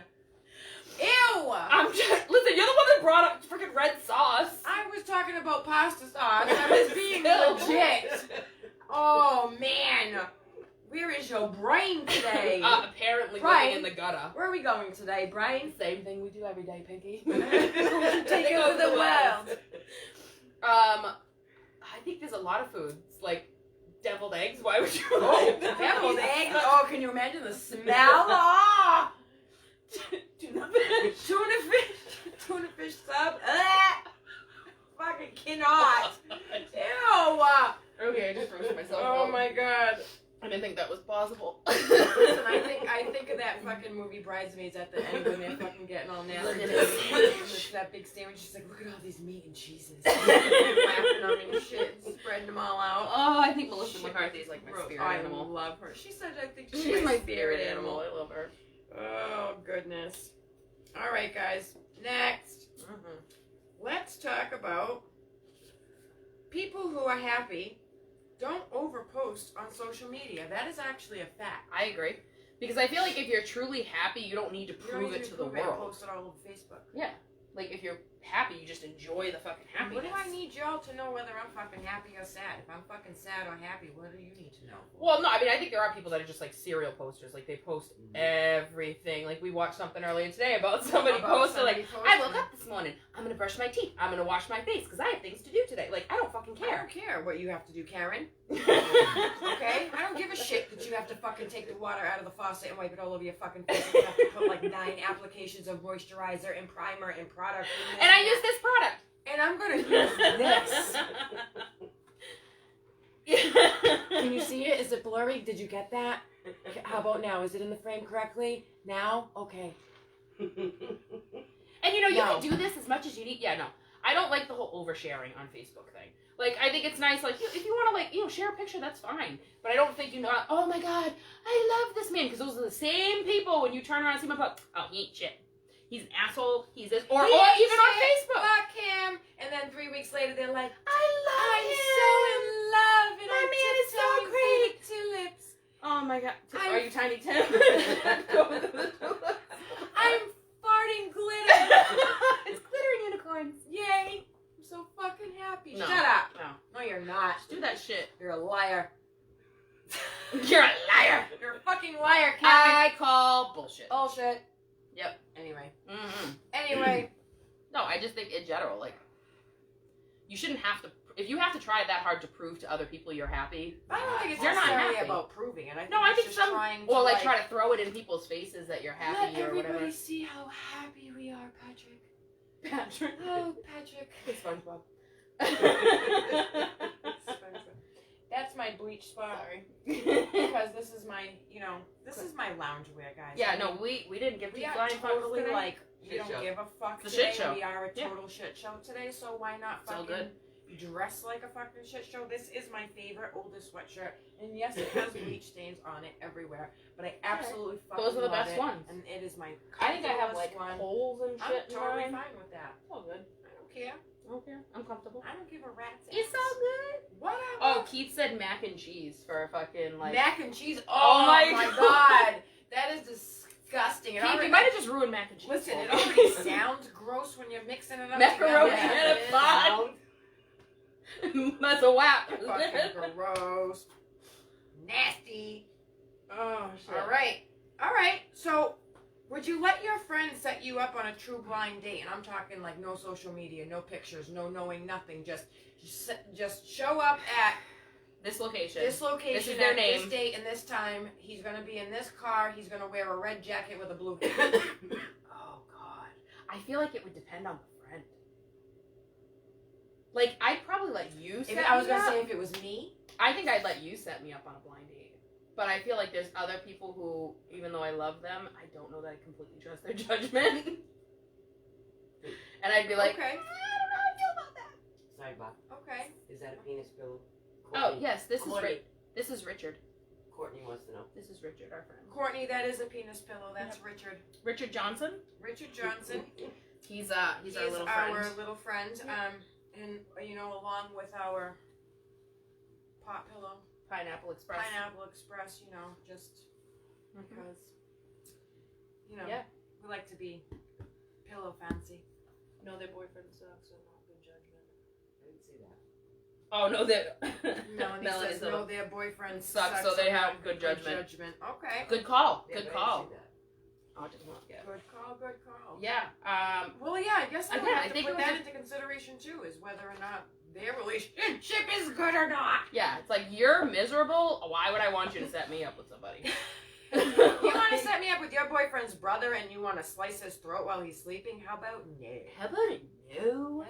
Ew! I'm just listen. You're the one that brought up freaking red sauce. I was talking about pasta sauce. I was being legit. Oh, man. Where is your brain today? Apparently Brian. living in the gutter. Where are we going today, Brian? Same thing we do every day, Pinky. Take over the world. I think there's a lot of foods like deviled eggs. Why would you? Oh, like deviled eggs. Oh, can you imagine the smell? Oh, Tuna fish. tuna fish sub. Fucking cannot. Ew. Okay, I just roasted myself. Oh my god. I didn't think that was possible. Listen, I think of that fucking movie Bridesmaids at the end when they're fucking getting all nasty. Look at It's that big sandwich. She's like, look at all these meat and cheeses. Laughing on me and shit, spreading them all out. Oh, I think Melissa McCarthy is like my Gross. spirit I animal. love her. She said I think She's my spirit animal. I love her. Oh, goodness. All right, guys. Next. Mm-hmm. Let's talk about people who are happy don't overpost on social media. That is actually a fact. I agree. Because I feel like if you're truly happy, you don't need to You don't prove need it to to the prove it and world. post it all over Facebook. Yeah. Like, if you're happy, you just enjoy the fucking happiness. What do I need y'all to know whether I'm fucking happy or sad? If I'm fucking sad or happy, what do you need to know? Well, no, I mean, I think there are people that are just, like, serial posters. Like, they post everything. Like, we watched something earlier today about somebody posted, like, I woke up this morning, I'm gonna brush my teeth, I'm gonna wash my face, because I have things to do today. Like, I don't fucking I care. don't care what you have to do, Karen. Okay? I don't give a shit that you have to fucking take the water out of the faucet and wipe it all over your fucking face. And you have to put like 9 applications of moisturizer and primer and product. And I use this product. And I'm gonna use this. Can you see it? Is it blurry? Did you get that? How about now? Is it in the frame correctly? Now? Okay. And you know, you No. can do this as much as you need. Yeah, no. I don't like the whole oversharing on Facebook thing. Like, I think it's nice, like, if you want to, like, you know, share a picture, that's fine. But I don't think, you know, oh my god, I love this man. Because those are the same people when you turn around and see him up, oh, he ain't shit. He's an asshole. He's this. Or He even ain't on shit. Facebook. Fuck him. And then 3 weeks later, they're like, I love I'm him. so in love. And My I'm man is so tiptoeing great. through the tulips. Oh my god. I'm- Are you Tiny Tim? I'm farting glitter. It's glitter and unicorns. Yay. I'm so fucking happy. No. Shut up. No. No, you're not. Do that shit. You're a liar. You're a liar. You're a fucking liar, Karen. I call bullshit. Bullshit. Yep. Anyway. Mm-hmm. Anyway. No, I just think in general, like, you shouldn't have to. If you have to try that hard to prove to other people you're happy, I don't think it's You're not necessarily happy. about proving it. I think No, I it's think just some- trying to or like try to throw it in people's faces that you're let happy or everybody whatever. see how happy we are, Patrick. Patrick. Oh, Patrick. It's SpongeBob. That's my bleach spot. Sorry. Because this is my, this is my loungewear, guys. Yeah, no, we didn't give We two are flying fucks totally today. like, we Shit don't show. give a fuck It's a today. shit show. We are a Yeah. total shit show today, so why not It's all fucking good. dress like a fucking shit show? This is my favorite oldest sweatshirt, and yes, it has bleach stains on it everywhere, but I absolutely fucking Those are the love best it, ones. and it is my I think I have comfortablest like one. holes and I'm shit in totally mine. fine with that. It's all good. I don't care. I don't care. I'm comfortable. I don't give a rat's ass. It's all good. Whatever. Oh, Keith said mac and cheese for a fucking like. mac and cheese. Oh Oh, my my God. god. That is disgusting. It Keith, already- you might have just ruined mac and cheese. Listen, it for me. already sounds gross when you're mixing it up. Macaroni together. and a It bun. That's a whap. sounds fucking gross. Nasty. Oh shit. All right. So, would you let your friends set you up on a true blind date? And I'm talking like no social media, no pictures, no knowing nothing. Just show up at This location. this location This is their at this name. date and this time. He's gonna be in this car. He's gonna wear a red jacket with a blue. Oh god. I feel like it would depend on the friend. Like I'd probably let you set I was me gonna up. say if it was me. I think I'd let you set me up on a blind date. But I feel like there's other people who, even though I love them, I don't know that I completely trust their judgment. And I'd be like, Okay. I don't know how I feel about that. Sidebar. Okay. Is that a penis pillow? Oh Courtney, yes, this Courtney. is Richard. Courtney wants to know. This is Richard, our friend. Courtney, that is a penis pillow. That's Richard. Richard Johnson. Richard Johnson. He's our He little is friend. our little friend. And along with our pot pillow, Pineapple Express. Pineapple Express. Just Mhm. because Yeah. we like to be pillow fancy. No, their boyfriend sucks, so not good judgment. I didn't see that. Oh no, they're Melanie Melanie says said, no, their boyfriend Sucks, sucks, so they have not good judgment. Okay. Good call. Yeah, Good but I call. didn't see that. Oh, it does not get. Good call. Good call. Yeah. Well, yeah. I guess I Again, I have to think put it was that a- into consideration too, is whether or not their relationship is good or not. Yeah, it's like you're miserable. Why would I want you to set me up with somebody? You want to set me up with your boyfriend's brother and you want to slice his throat while he's sleeping? How about no? How about it? No.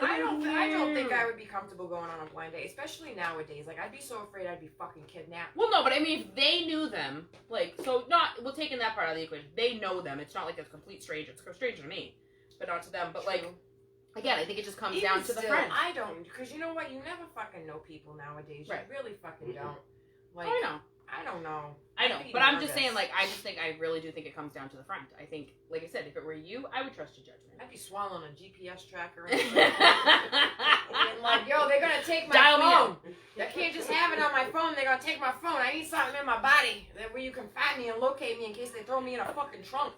How about no? I don't think I would be comfortable going on a blind date, especially nowadays. Like, I'd be so afraid I'd be fucking kidnapped. Well, no, but I mean, if they knew them, like, so not, we're taking that part out of the equation. They know them. It's not like a complete stranger. It's a stranger to me, but not to them. But, like, True. again, I think it just comes Even down to the still, friend. I don't, because you know what? You never fucking know people nowadays. Right. You really fucking don't. Like, I know. I don't know. I know, I'd be but I'm just nervous. saying, like, I really do think it comes down to the front. I think, like I said, if it were you, I would trust your judgment. I'd be swallowing a GPS tracker. And like, yo, they're gonna take my Dial me phone. I can't just have it on my phone. They're gonna take my phone. I need something in my body that where you can find me and locate me in case they throw me in a fucking trunk.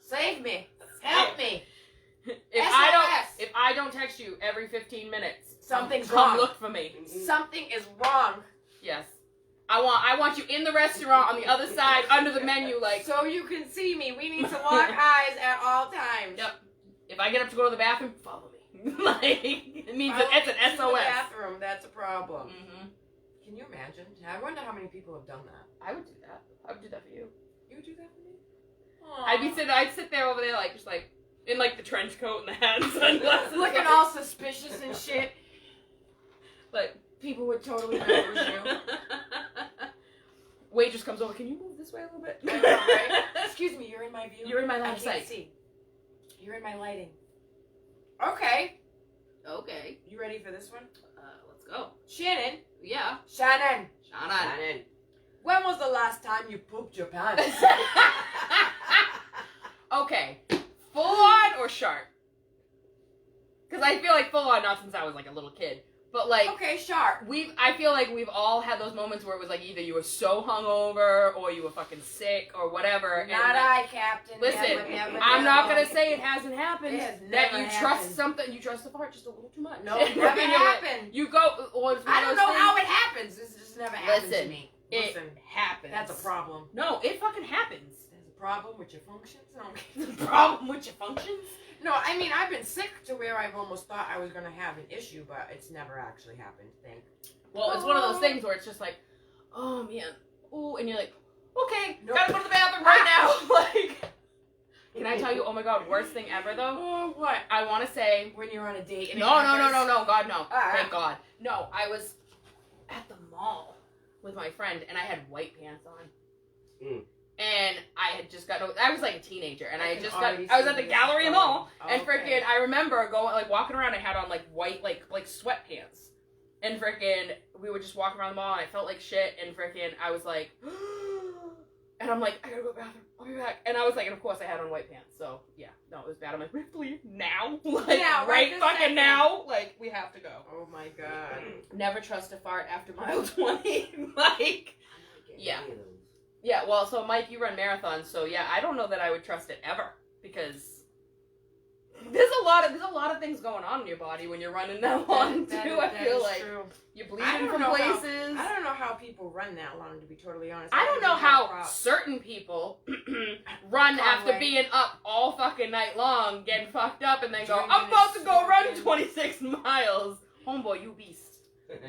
Save me. Help me. If I don't text you every 15 minutes, Something's come wrong. look for me. Something is wrong. Yes. I want you in the restaurant on the other side under the menu, like. So you can see me. We need to lock eyes at all times. Yep. If I get up to go to the bathroom, follow me. Like, it means If I it's an don't go to the SOS. bathroom, that's a problem. Mm-hmm. Can you imagine? I wonder how many people have done that. I would do that. I would do that for you. You would do that for me? I'd sit there over there, like, just like, in like the trench coat and the hat and sunglasses. looking all suspicious and shit. Like, People would totally know it was you. waitress comes over, can you move this way a little bit? I know, right? Excuse me, you're in my view. You're in my I line can't of sight. see. You're in my lighting. Okay. Okay. You ready for this one? Let's go. Shannon. Yeah. Shannon. Shannon. When was the last time you pooped your pants? Okay. Full on or sharp? Because I feel like full on, not since I was like a little kid. But like, Okay, sharp. I feel like we've all had those moments where it was like either you were so hungover or you were fucking sick or whatever. and, Not like, I, Captain. Listen, Never, I'm not never. gonna say it hasn't happened. It has that never you happened. trust something, you trust the fart just a little too much. No, And it never you're like- happened. You go, or it's one I of don't those know things- how it happens. This just never happened Listen, to me. It Listen, happens. that's a problem. No, it fucking happens. There's a problem with your functions? No. It's a problem with your functions. No, I mean, I've been sick to where I've almost thought I was going to have an issue, but it's never actually happened, Well, it's one of those things where it's just like, oh man, ooh, and you're like, okay, Nope. gotta go to the bathroom right now. Like, can I tell you? Oh my god, worst thing ever though. Oh, what? I want to say, When you're on a date and no, God, no, thank God, no. I was at the mall with my friend, and I had white pants on. Mm. And I had just I was like a teenager, and I can was already at see the this Galleria going. Mall, Oh, and okay. freaking, I remember going, like, walking around, I had on, like, white, like sweatpants, and freaking, we would just walk around the mall, and I felt like shit, and freaking, I was like, and I'm like, I gotta go to the bathroom, I'll be back, and I was like, and of course I had on white pants, so, yeah, no, it was bad. I'm like, we have to leave now? Like, Now, right right this fucking second. now? Like, we have to go. Oh, my God. Never trust a fart after mile 20, like... Yeah. Any of those. Yeah, well, so Mike, you run marathons, so yeah, I don't know that I would trust it ever, because there's a lot of things going on in your body when you're running that long too. I feel is like true. you're I bleeding don't from know how- places. I don't know how people run that long, to be totally honest. I don't think know it's how props. certain people run after Conway. being up all fucking night long, getting fucked up, and they go, Drinking I'm about to and go run smoking. 26 miles. Homeboy, you beast.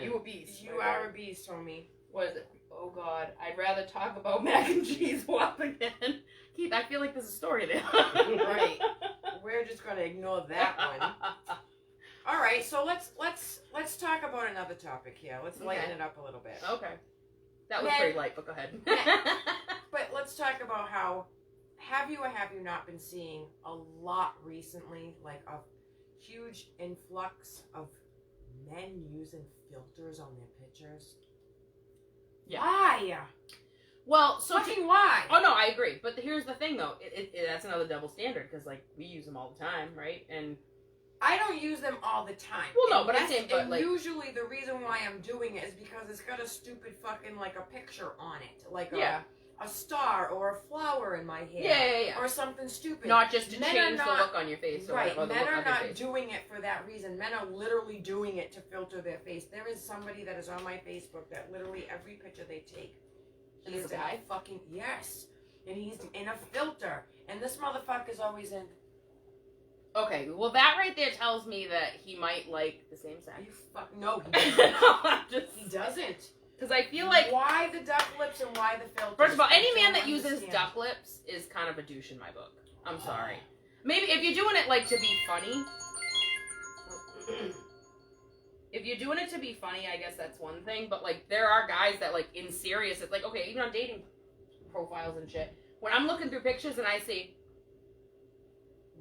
You a beast. You are a beast, homie. What is it? Oh God, I'd rather talk about mac and cheese once again. Keith, I feel like there's a story there. Right. We're just gonna ignore that one. All right, so let's talk about another topic here. Let's lighten Okay. it up a little bit. Okay. That was Men- pretty light, but go ahead. But let's talk about how have you or have you not been seeing a lot recently, like a huge influx of men using filters on their pictures? Yeah. Why? Well, so Fucking why? oh no, I agree. But here's the thing, though. That's another double standard because like we use them all the time, right? And I don't use them all the time. Well, no, And but I'm yes, saying, but, and like- usually the reason why I'm doing it is because it's got a stupid fucking like a picture on it, like yeah, a star or a flower in my hair, yeah. or something stupid. Not just to Men are change the not- look on your face, or Right, whatever, the men look are on your not face. doing it for that reason. Men are literally doing it to filter their face. There is somebody that is on my Facebook that literally every picture they take, he Is is a in guy? a fucking yes, and he's in a filter, and this motherfucker's always in. Okay, well that right there tells me that he might like the same sex. Are you fuck? No, he doesn't. No, I'm just He doesn't. because I feel like why the duck lips and why the filter? first of all, any man that uses duck lips is kind of a douche in my book. I'm sorry. Maybe if you're doing it like to be funny. If you're doing it to be funny, I guess that's one thing. But like, there are guys that like in serious, it's like okay, even on dating profiles and shit. When I'm looking through pictures and I see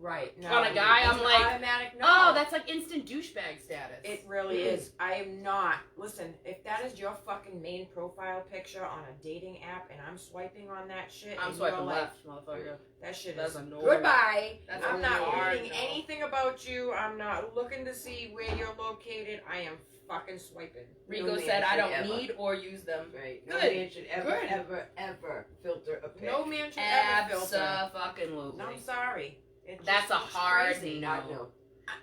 Right. No, On a guy, it's I'm an like, automatic no. oh, that's like instant douchebag status. It really is. I am not. Listen, if that is your fucking main profile picture on a dating app and I'm swiping on that shit, I'm and swiping you're like, left, motherfucker. that shit That's is a no. goodbye. That's I'm a not hard reading no. anything about you. I'm not looking to see where you're located. I am fucking swiping. Rico No man said, I should don't ever. need or use them. Right. No Good. man should ever, Good. ever filter a pic. No man should ever filter. Abso-fucking-lutely. No, I'm sorry. It just That's a looks hard crazy. no. I know.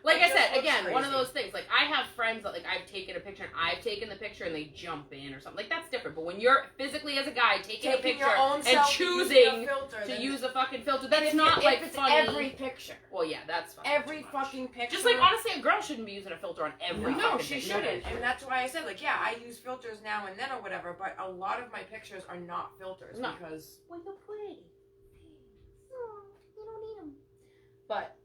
Like It I just said, looks again, one of crazy. those things. Like, I have friends that, like, I've taken a picture and I've taken the picture and they jump in or something. Like, that's different. But when you're physically as a guy taking a Taking picture your own and selfie, choosing using a filter, to then- use a fucking filter, that's if not, if like, it's funny. every picture. Well, yeah, that's fucking Every too much. fucking picture. Just like, honestly, a girl shouldn't be using a filter on every No, fucking she picture. shouldn't, and that's why I said, like, yeah, I use filters now and then or whatever, but a lot of my pictures are not filters No. because Well, you're pretty. Oh, you don't need them. But,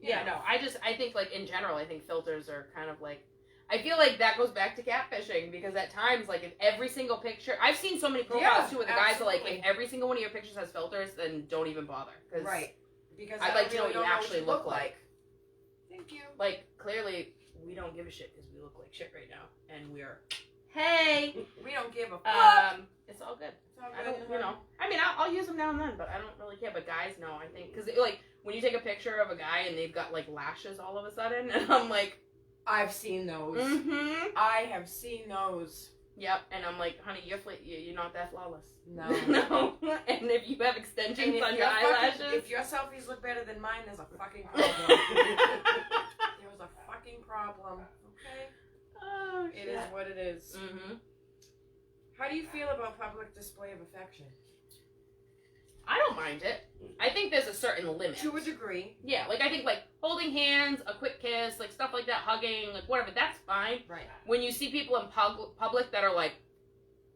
yeah, no, I think, like, in general, I think filters are kind of, like, I feel like that goes back to catfishing, because at times, like, if every single picture, I've seen so many profiles, Yeah, too, where the guys are like, absolutely. if every single one of your pictures has filters, then don't even bother. 'Cause, right because I'd I like to know really what you don't actually you look like. Thank you. like, clearly, we don't give a shit, because we look like shit right now, and we're, hey! We don't give a fuck. It's all good. It's all I don't, good. you know. I mean, I'll use them now and then, but I don't really care. But guys, no, I think because like when you take a picture of a guy and they've got like lashes all of a sudden, and I'm like, I've seen those. mm-hmm. I have seen those. Yep, and I'm like, honey, you're not that flawless. No. No. And if you have extensions And if on your your fucking- eyelashes, if your selfies look better than mine, there's a fucking problem. There's a fucking problem. Okay. oh It is what it is. Mm-hmm. How do you feel about public display of affection? I don't mind it. I think there's a certain limit. To a degree. Yeah, like I think like holding hands, a quick kiss, like stuff like that, hugging, like whatever, that's fine. Right. When you see people in public that are like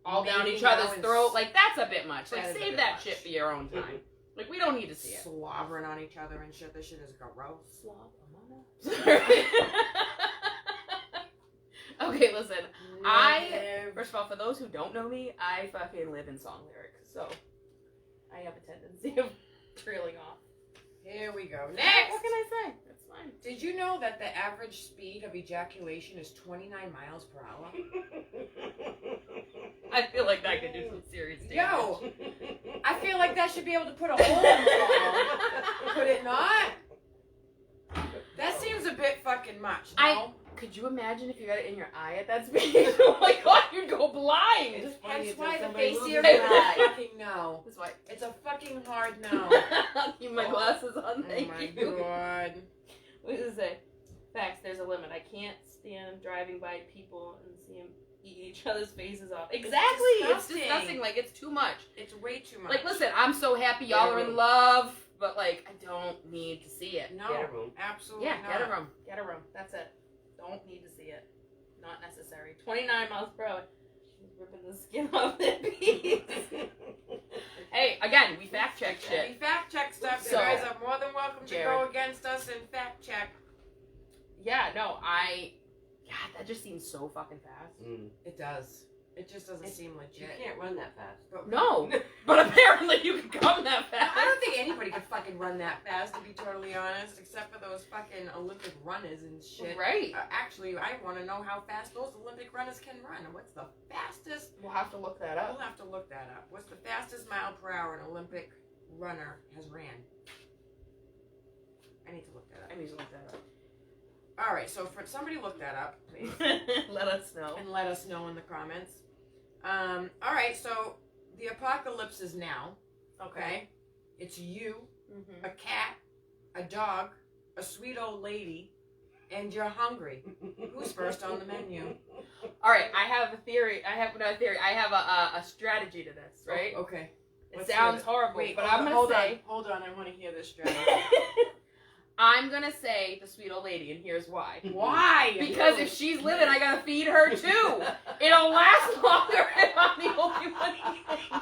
all down Making each other's out and throat, like that's a bit much. Like that is a save bit that much. shit for your own time. Like we don't need to see it. Slobbering on each other and shit. This shit is gross. Okay, listen. Negative. First of all, for those who don't know me, I fucking live in song lyrics, so I have a tendency of trailing off. Here we go. What Next. can I say? That's fine. Did you know that the average speed of ejaculation is 29 miles per hour? I feel like that could do some serious damage. Yo, I feel like that should be able to put a hole in the wall. Could it not? That seems a bit fucking much, no? Could you imagine if you got it in your eye at that speed? Oh my god, you'd go blind! Hence why the somebody face moves here their is a eye. fucking no. That's why. It's a fucking hard no. Keep my glasses on, Oh thank my you. god. What does it say? Facts, there's a limit. I can't stand driving by people and see them eat each other's faces off. Exactly! It's disgusting. disgusting. Like, it's too much. It's way too much. Like, listen, I'm so happy y'all are in love, but, like, I don't need to see it. No, Get a room. absolutely Yeah, not. get a room. Get a room. That's it. Don't need to see it. Not necessary. 29 miles per hour. She's ripping the skin off their piece. Hey, again, we fact check We shit. fact check stuff. So, you guys are more than welcome to Jared. go against us and fact check. Yeah, no, God, that just seems so fucking fast. It does. It just doesn't seem You legit. can't run that fast. But No, but apparently you can come that fast. I don't think anybody could fucking run that fast, to be totally honest, except for those fucking Olympic runners and shit. Right. Actually, I want to know how fast those Olympic runners can run. What's the fastest? We'll have to look that We'll up. have to look that up. What's the fastest mile per hour an Olympic runner has ran? I need to look that up. I need to look that All right, so for somebody look that up, please, up. Let us know. and let us know in the comments. All right, so the apocalypse is now. Okay, it's you, Mm-hmm. a cat, a dog, a sweet old lady, and you're hungry. Who's first on the menu? All right, I have a theory. I have another theory. I have a strategy to this, right? Oh, okay. It Let's sounds hear it. horrible, Wait, but hold I'm on, gonna say. Hold on, I want to hear this strategy. I'm gonna say the sweet old lady, and here's why. Why? Because if she's living, I gotta feed her too. It'll last longer if I'm the only one eating.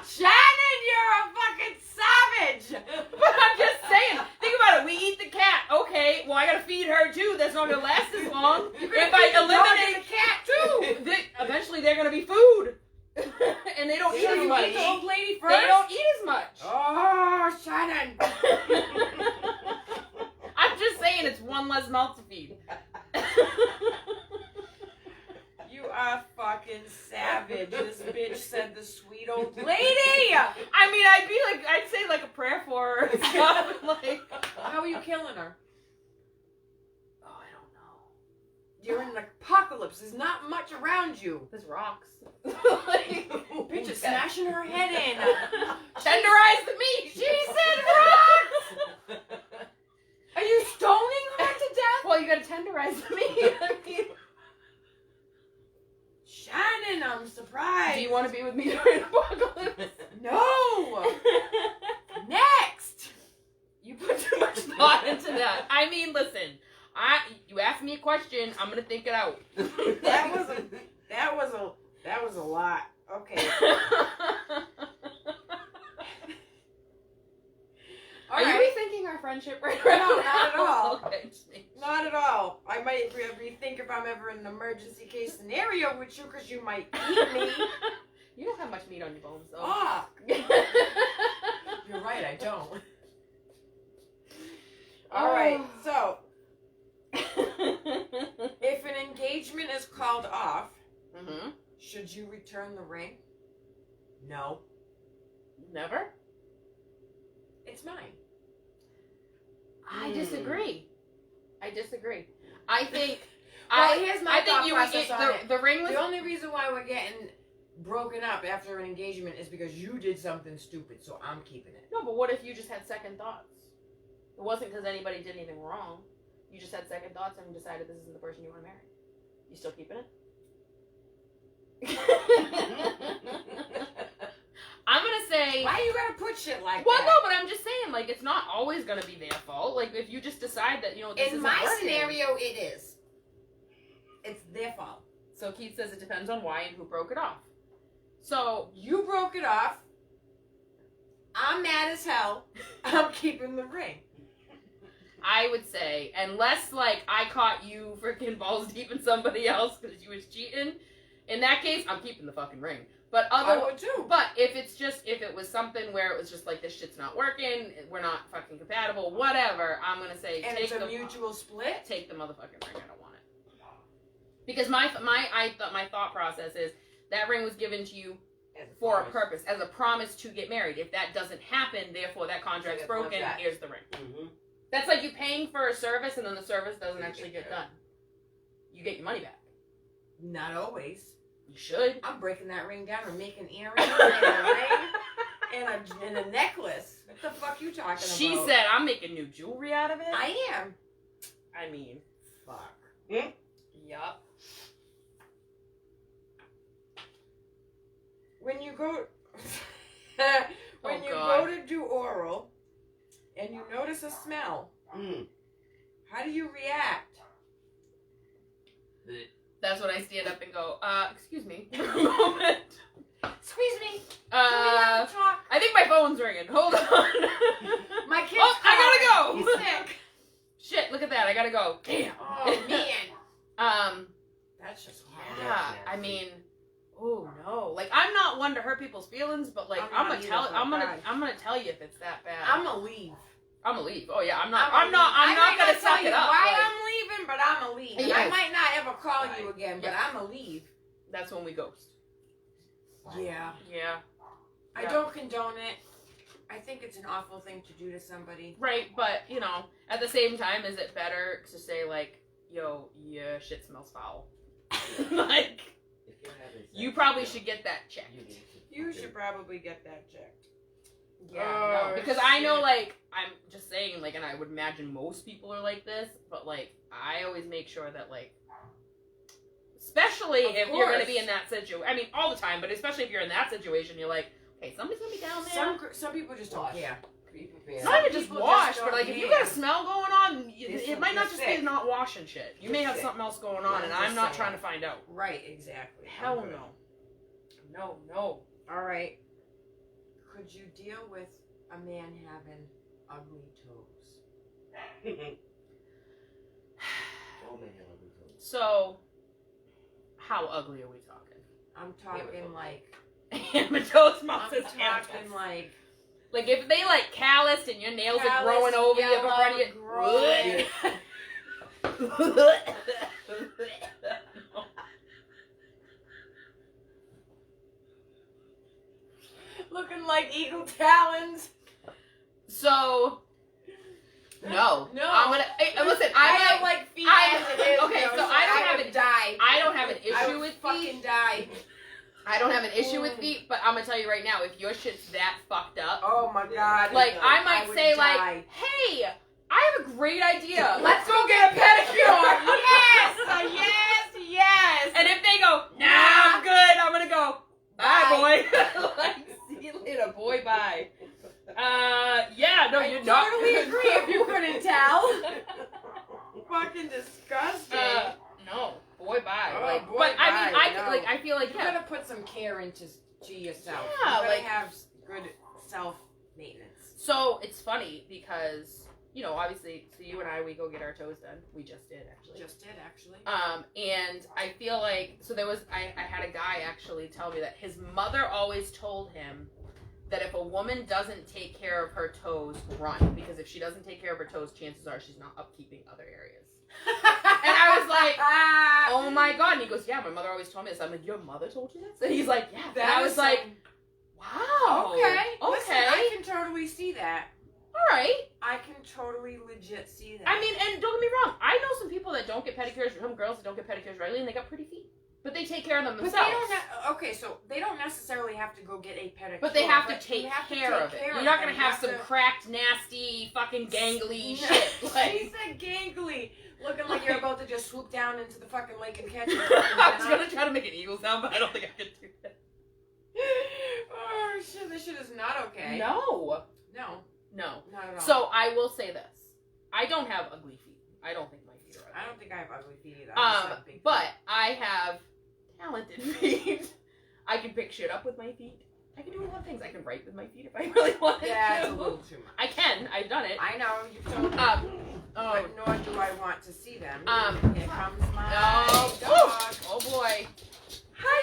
Shannon, you're a fucking savage. But I'm just saying. Think about it. We eat the cat. Okay, well I gotta feed her too. That's not gonna last as long. If I eliminate the cat too. eventually they're gonna be food, and they don't eat So as you much. eat the old lady first? They don't eat as much. Oh, Shannon. one less mouth to feed. You are fucking savage. This bitch said the sweet old lady. I mean, I'd say like a prayer for her or something. Like, How are you killing her? oh, I don't know. You're in an apocalypse. There's not much around you. There's rocks. Like, Bitch is smashing her head in. tenderize the meat. She said rocks. Are you stoning her to death? Well, you gotta tenderize the meat. I mean, Shannon, I'm surprised. do you want to be with me during apocalypse? No. Next. You put too much thought into that. I mean, listen. You asked me a question. I'm gonna think it out. That was a lot. Okay. All Are right. you rethinking our friendship right No, now? not at all. Okay, just make sure. Not at all. I might rethink if I'm ever in an emergency case scenario with you because you might eat me. You don't have much meat on your bones, though. Ah, you're right, I don't. All right, so if an engagement is called off, Mm-hmm. should you return the ring? No. Never? It's mine. I disagree. I think. Well, here's my I think thought you process would on get it. the ring was. The only reason why we're getting broken up after an engagement is because you did something stupid, so I'm keeping it. No, but what if you just had second thoughts? It wasn't because anybody did anything wrong. You just had second thoughts and decided this isn't the person you want to marry. You still keeping it? I'm gonna say. Why you gotta put shit like Well, that? no, but I'm just saying, like, it's not always gonna be their fault. Like, if you just decide that, this In isn't my working. scenario, it is. It's their fault. So Keith says it depends on why and who broke it off. So You broke it off. I'm mad as hell. I'm keeping the ring. I would say, unless, like, I caught you freaking balls deep in somebody else because you was cheating, in that case, I'm keeping the fucking ring. But I would too. But if it was something where it was just like, this shit's not working, we're not fucking compatible, whatever, I'm gonna say, And take it's a mutual split? take the motherfucking ring. I don't want it. Because my thought process is that ring was given to you for a purpose, as a promise to get married. If that doesn't happen, therefore that contract's broken. Contract. Here's the ring. Mm-hmm. That's like you paying for a service and then the service doesn't actually get done. You get your money back. Not always. You should. I'm breaking that ring down and making earrings and a ring and a necklace. What the fuck you talking She about? said, "I'm making new jewelry out of it." I am. I mean, Fuck. yup. When you go Oh, you God. go to do oral and you notice a smell, how do you react? That's when I stand up and go, excuse me for a moment. Squeeze me. I think my phone's ringing. Hold on. My kid's Oh, I gotta calling. go. He's sick. Shit, look at that. I gotta go. Damn. Oh man. That's just hard. Yeah, I mean, oh no. Like, I'm not one to hurt people's feelings, but like, I'm not either, but I'm God. gonna tell you if it's that bad. I'm gonna leave. I'm gonna leave. Oh yeah, I'm not I might gonna tell suck you it up. why like, I'm leaving, but I'm gonna leave. And I Yes. might not ever call you again, but Yeah. I'm gonna leave. That's when we ghost. Yeah. Yeah. I Yeah. don't condone it. I think it's an awful thing to do to somebody. Right, but at the same time, is it better to say like, yo, yeah, shit smells foul? Like, If you're having sex, you probably should get that checked. you need to You fucking- should probably get that checked. Yeah, Oh, no, because I know, shit. like, I'm just saying, like, and I would imagine most people are like this, but, like, I always make sure that, like, especially Of if you're going to course. be in that situation, I mean, all the time, but especially if you're in that situation, you're like, okay, somebody's going to be down there. Some people just don't Wash. care. Be prepared. Not even just people wash, just but, like, don't if you care. got a smell going on, This it is- might not you're just sick. be not washing shit. You may You're have sick. something else going on, I'm and just I'm not saying. trying to find out. Right, exactly. Hell I'm good. no. No. All right. Could you deal with a man having ugly toes? Oh man, hell, I'm so- So, how ugly are we talking? I'm talking like. Hammer toes, mom I'm says hammer talking toes. like. Like, if they, like, calloused and your nails are Callous, growing over you, yellow, already. growing. Looking like eagle talons. So, no. No. I'm gonna listen. I don't like feet as it is. Okay, though, so I don't have would it. die. I don't have an I issue would with feet. fucking die. I don't have an issue with feet, but I'm gonna tell you right now, if your shit's that fucked up, Oh my god. like I might would say die. like, hey, I have a great idea. Let's go get a pedicure. yes. And if they go, nah, I'm good, I'm gonna go, bye, boy. Like, see you later, boy, bye. Yeah, no, I you're not. totally agree if you couldn't tell. Fucking disgusting. No, boy, bye. Oh, like, boy, but I mean, bye, no. I feel like You gotta put some care into yourself. Yeah, you gotta like- have good self maintenance. So it's funny because, you know, obviously, so you and I, we go get our toes done. We just did, actually. Just did actually. And I feel like, so there was, I had a guy actually tell me that his mother always told him that if a woman doesn't take care of her toes, run. Because if she doesn't take care of her toes, chances are she's not upkeeping other areas. And I was like, oh my god. And he goes, yeah, my mother always told me this. I'm like, your mother told you this? And he's like, yeah. And I was like, wow. okay. Okay. Listen, I can totally see that. All right. I can totally legit see that. I mean, and don't get me wrong. I know some people that don't get pedicures, some girls that don't get pedicures regularly, and they got pretty feet. But they take care of them but themselves. they don't. Okay, so they don't necessarily have to go get a pedicure. But they have to but take you have to care take of it. care You're not them. gonna You have some to- cracked, nasty, fucking gangly No, shit. Like, She said gangly, looking like you're about to just swoop down into the fucking lake and catch it. I was gonna try to make an eagle sound, but I don't think I could do that. Oh shit! This shit is not okay. No, No, no. not at all. So I will say this: I don't have ugly feet. I don't think my feet are ugly. I don't think I have ugly feet either. I just have big feet. But I have talented feet. I can pick shit up with my feet. I can do a lot of things. I can write with my feet if I really wanted yeah, to. it's a little too much. I can. I've done it. I know you told me, Oh. but nor do I want to see them. Here comes my No. dog. Oh boy. Hi,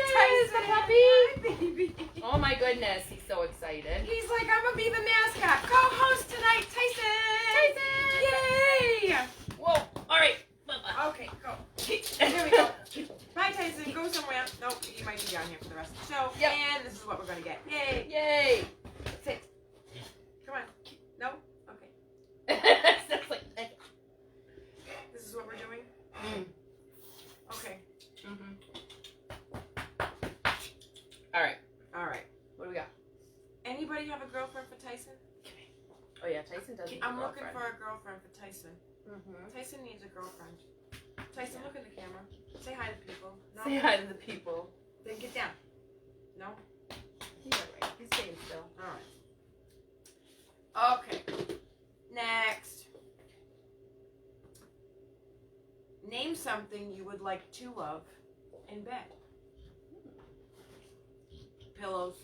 Tyson. Hi, baby. Oh my goodness. He's so excited. He's like, I'm gonna be the mascot. Co-host tonight, Tyson. Yay! Whoa. All right. Bye-bye. Okay, go. Here we go. Bye, Tyson. Go somewhere. Nope, you might be down here for the rest of the show. Yep. And this is what we're gonna get. Yay! Yay. Sit. Come on. No? Okay. That's like, This is what we're doing? Okay. All right. Alright. What do we got? Anybody have a girlfriend for Tyson? Oh yeah, Tyson does need a I'm looking girlfriend. for a girlfriend for Tyson. Mm-hmm. Tyson needs a girlfriend. Tyson, look at the camera. Say hi to people. No? Say hi to the people. Then get down. No? He's alright. He's staying still. Alright. Okay. Next. Name something you would like two of in bed. Pillows.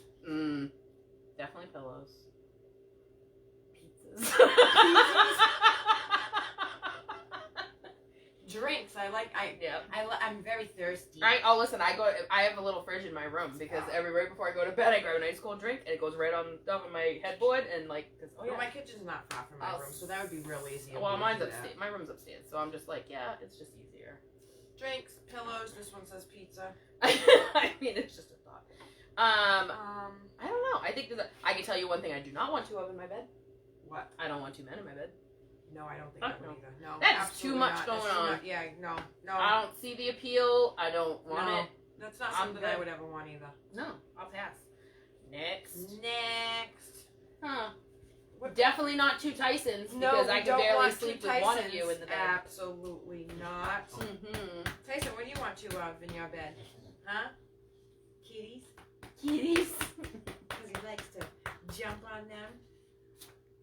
Definitely pillows. Pizzas. Drinks. Yeah. I'm very thirsty. Right. Oh, listen. I have a little fridge in my room because right before I go to bed, I grab an ice cold drink and it goes right on top of my headboard and like. Cause, Well, my kitchen's not far from my room, so that would be real easy. Well, mine's upstairs. My room's upstairs, so I'm just like, yeah, it's just easier. Drinks, pillows. This one says pizza. I mean, it's just a thought. I Um. don't know. I think that I can tell you one thing I do not want two of in my bed. What? I don't want two men in my bed. No, I don't think I would No. either. No. That's absolutely too much not. going That's too on. much. Yeah. No. No. I don't see the appeal. I don't want No. it. That's not I'm something I good. would ever want either. No, I'll pass. Next. Next. Huh. Definitely not two Tysons because I we can don't barely want sleep two with one of Tysons. you in the bed. Absolutely not. Mm-hmm. Tyson, what do you want two of in your bed? Huh? Kitties? Kitties. Because he likes to jump on them.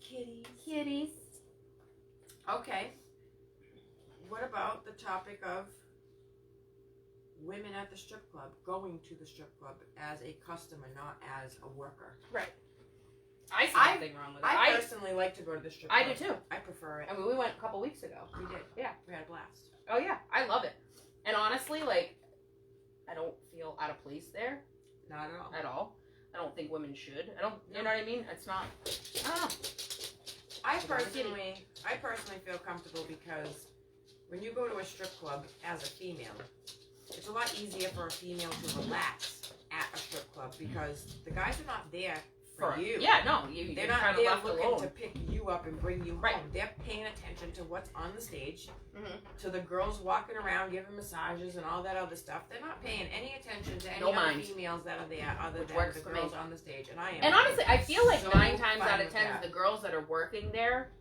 Kitties. Kitties. Okay. What about the topic of women at the strip club, going to the strip club as a customer, not as a worker? Right. I see nothing wrong with it. I personally like to go to the strip I club. do too. I prefer it. I mean, we went a couple weeks ago. We did. Yeah. We had a blast. Oh yeah, I love it. And honestly, like, I don't feel out of place there Not at all. at all. I don't think women should. I don't. You know what I mean? It's not. I don't know. I personally feel comfortable because when you go to a strip club as a female, it's a lot easier for a female to relax at a strip club because the guys are not there for you. Yeah, no, They're you're not kind of there left looking alone. to pick you up and bring you Right. home. They're paying attention to what's on the stage, Mhm. to the girls walking around giving massages and all that other stuff. They're not paying any attention to any No other mind. females that are there other Which than works the for me. girls on the stage. And I am. And honestly, I feel like so 9 times fine out of with 10, that. the girls that are working there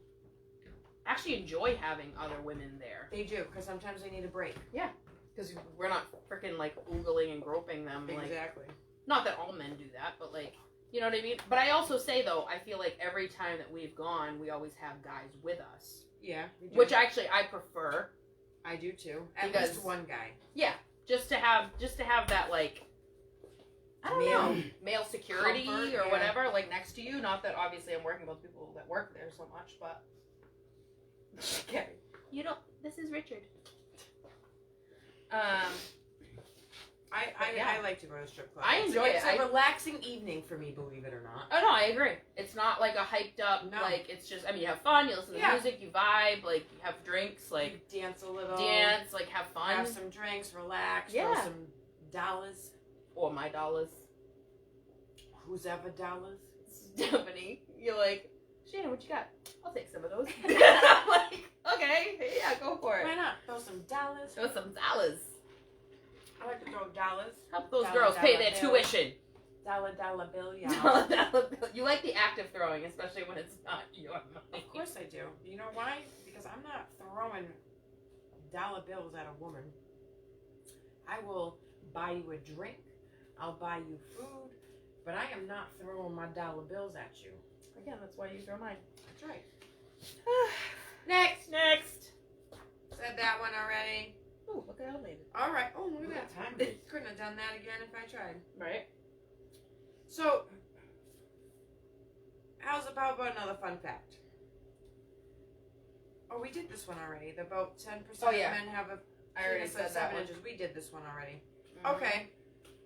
actually enjoy having other women there. They do, because sometimes they need a break. Because we're not freaking like oogling and groping them. Like, Exactly. not that all men do that, but like, you know what I mean? But I also say though, I feel like every time that we've gone, we always have guys with us. Yeah. we do. Which actually I prefer. I do too. At Because- least one guy. Yeah. Just to have that like, I don't Male know, male security comfort, or yeah. whatever, like next to you. Not that obviously I'm working with people that work there so much, but Okay. you don't. This is Richard. Yeah. I like to go to strip clubs. I enjoy it's it. a relaxing evening for me, believe it or not. Oh no, I agree. It's not like a hyped up, No. like it's just. I mean, you have fun. You listen to Yeah. music. You vibe. Like you have drinks. Like You dance a little. dance. Like have fun. Have some drinks, relax, Yeah. throw some dollars. Or my dollars. Who's ever dollars? Stephanie, you're like, Shannon, what you got? I'll take some of those. I'm like, okay, yeah, go for Why it. not? Throw some dollars. Throw some dollars. I like to throw dollars. Help those Dollar, girls pay dollar their bill. tuition. Dollar bill, yeah. $1 bill. You like the active throwing, especially when it's not your money. Of course I do. You know why? Because I'm not throwing dollar bills at a woman. I will buy you a drink. I'll buy you food. But I am not throwing my dollar bills at you. Again, that's why you throw mine. That's right. Next. Next. Said that one already. Ooh, look at how late. All right. Oh, look Look at at that. time. Couldn't have done that again if I tried. Right? So, how's about another fun fact? Oh, we did this one already. The about 10% Oh, yeah. of men have a I already penis of said that 7 one. inches. We did this one already. Mhm. Okay.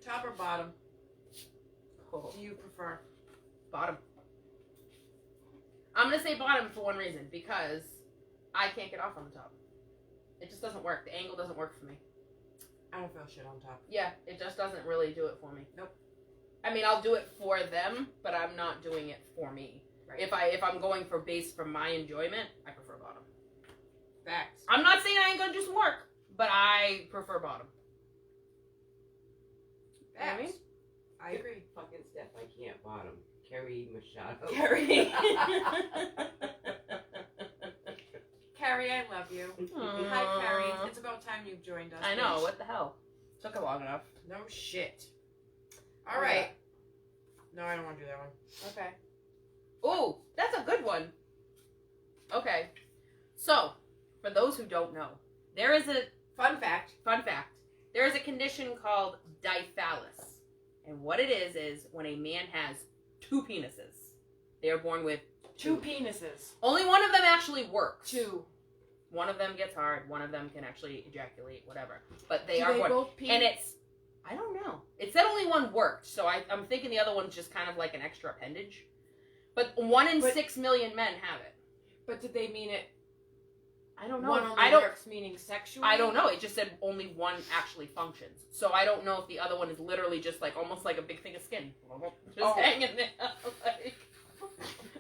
Top or bottom? Oh, Do you prefer? bottom. I'm gonna say bottom for one reason, because I can't get off on the top. It just doesn't work. The angle doesn't work for me. I don't feel shit on top. Yeah, it just doesn't really do it for me. Nope. I mean, I'll do it for them, but I'm not doing it for me. Right. If I'm going for base for my enjoyment, I prefer bottom. Facts. I'm not saying I ain't gonna do some work, but I prefer bottom. You know what I mean? Facts. I agree. Fucking Steph, I can't bottom. Carrie Machado. Carrie. Carrie, I love you. Hi, Carrie. It's about time you've joined us. I know. bitch. What the hell? Took it long enough. No shit. All right. No, I don't want to do that one. Okay. Ooh, that's a good one. Okay. So, for those who don't know, there is a Fun fact. fun fact. There is a condition called diphallus. And what it is when a man has 2 penises. They are born with 2 penises. only one of them actually works. 2. One of them gets hard, one of them can actually ejaculate, whatever. But they Do are they born. both pee? And it's, I don't know. It said only one worked, so I'm thinking the other one's just kind of like an extra appendage. But 1 in But- 6 million men have it. But did they mean it? I don't know. One only I don't. works, meaning sexually? I don't know. It just said only one actually functions. So I don't know if the other one is literally just like almost like a big thing of skin, just Oh. hanging there. Like,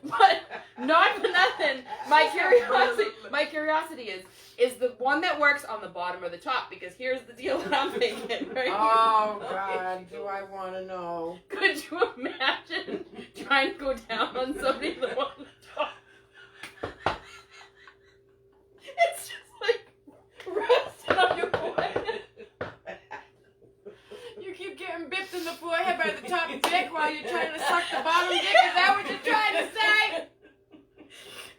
but not for nothing. My curiosity is the one that works on the bottom or the top? Because here's the deal that I'm thinking. Right? Oh, God. Do I want to know? Could you imagine trying to go down on somebody that on the top? It's just like resting on your forehead. You keep getting bipped in the forehead by the top dick while you're trying to suck the bottom dick? Is that what you're trying to say?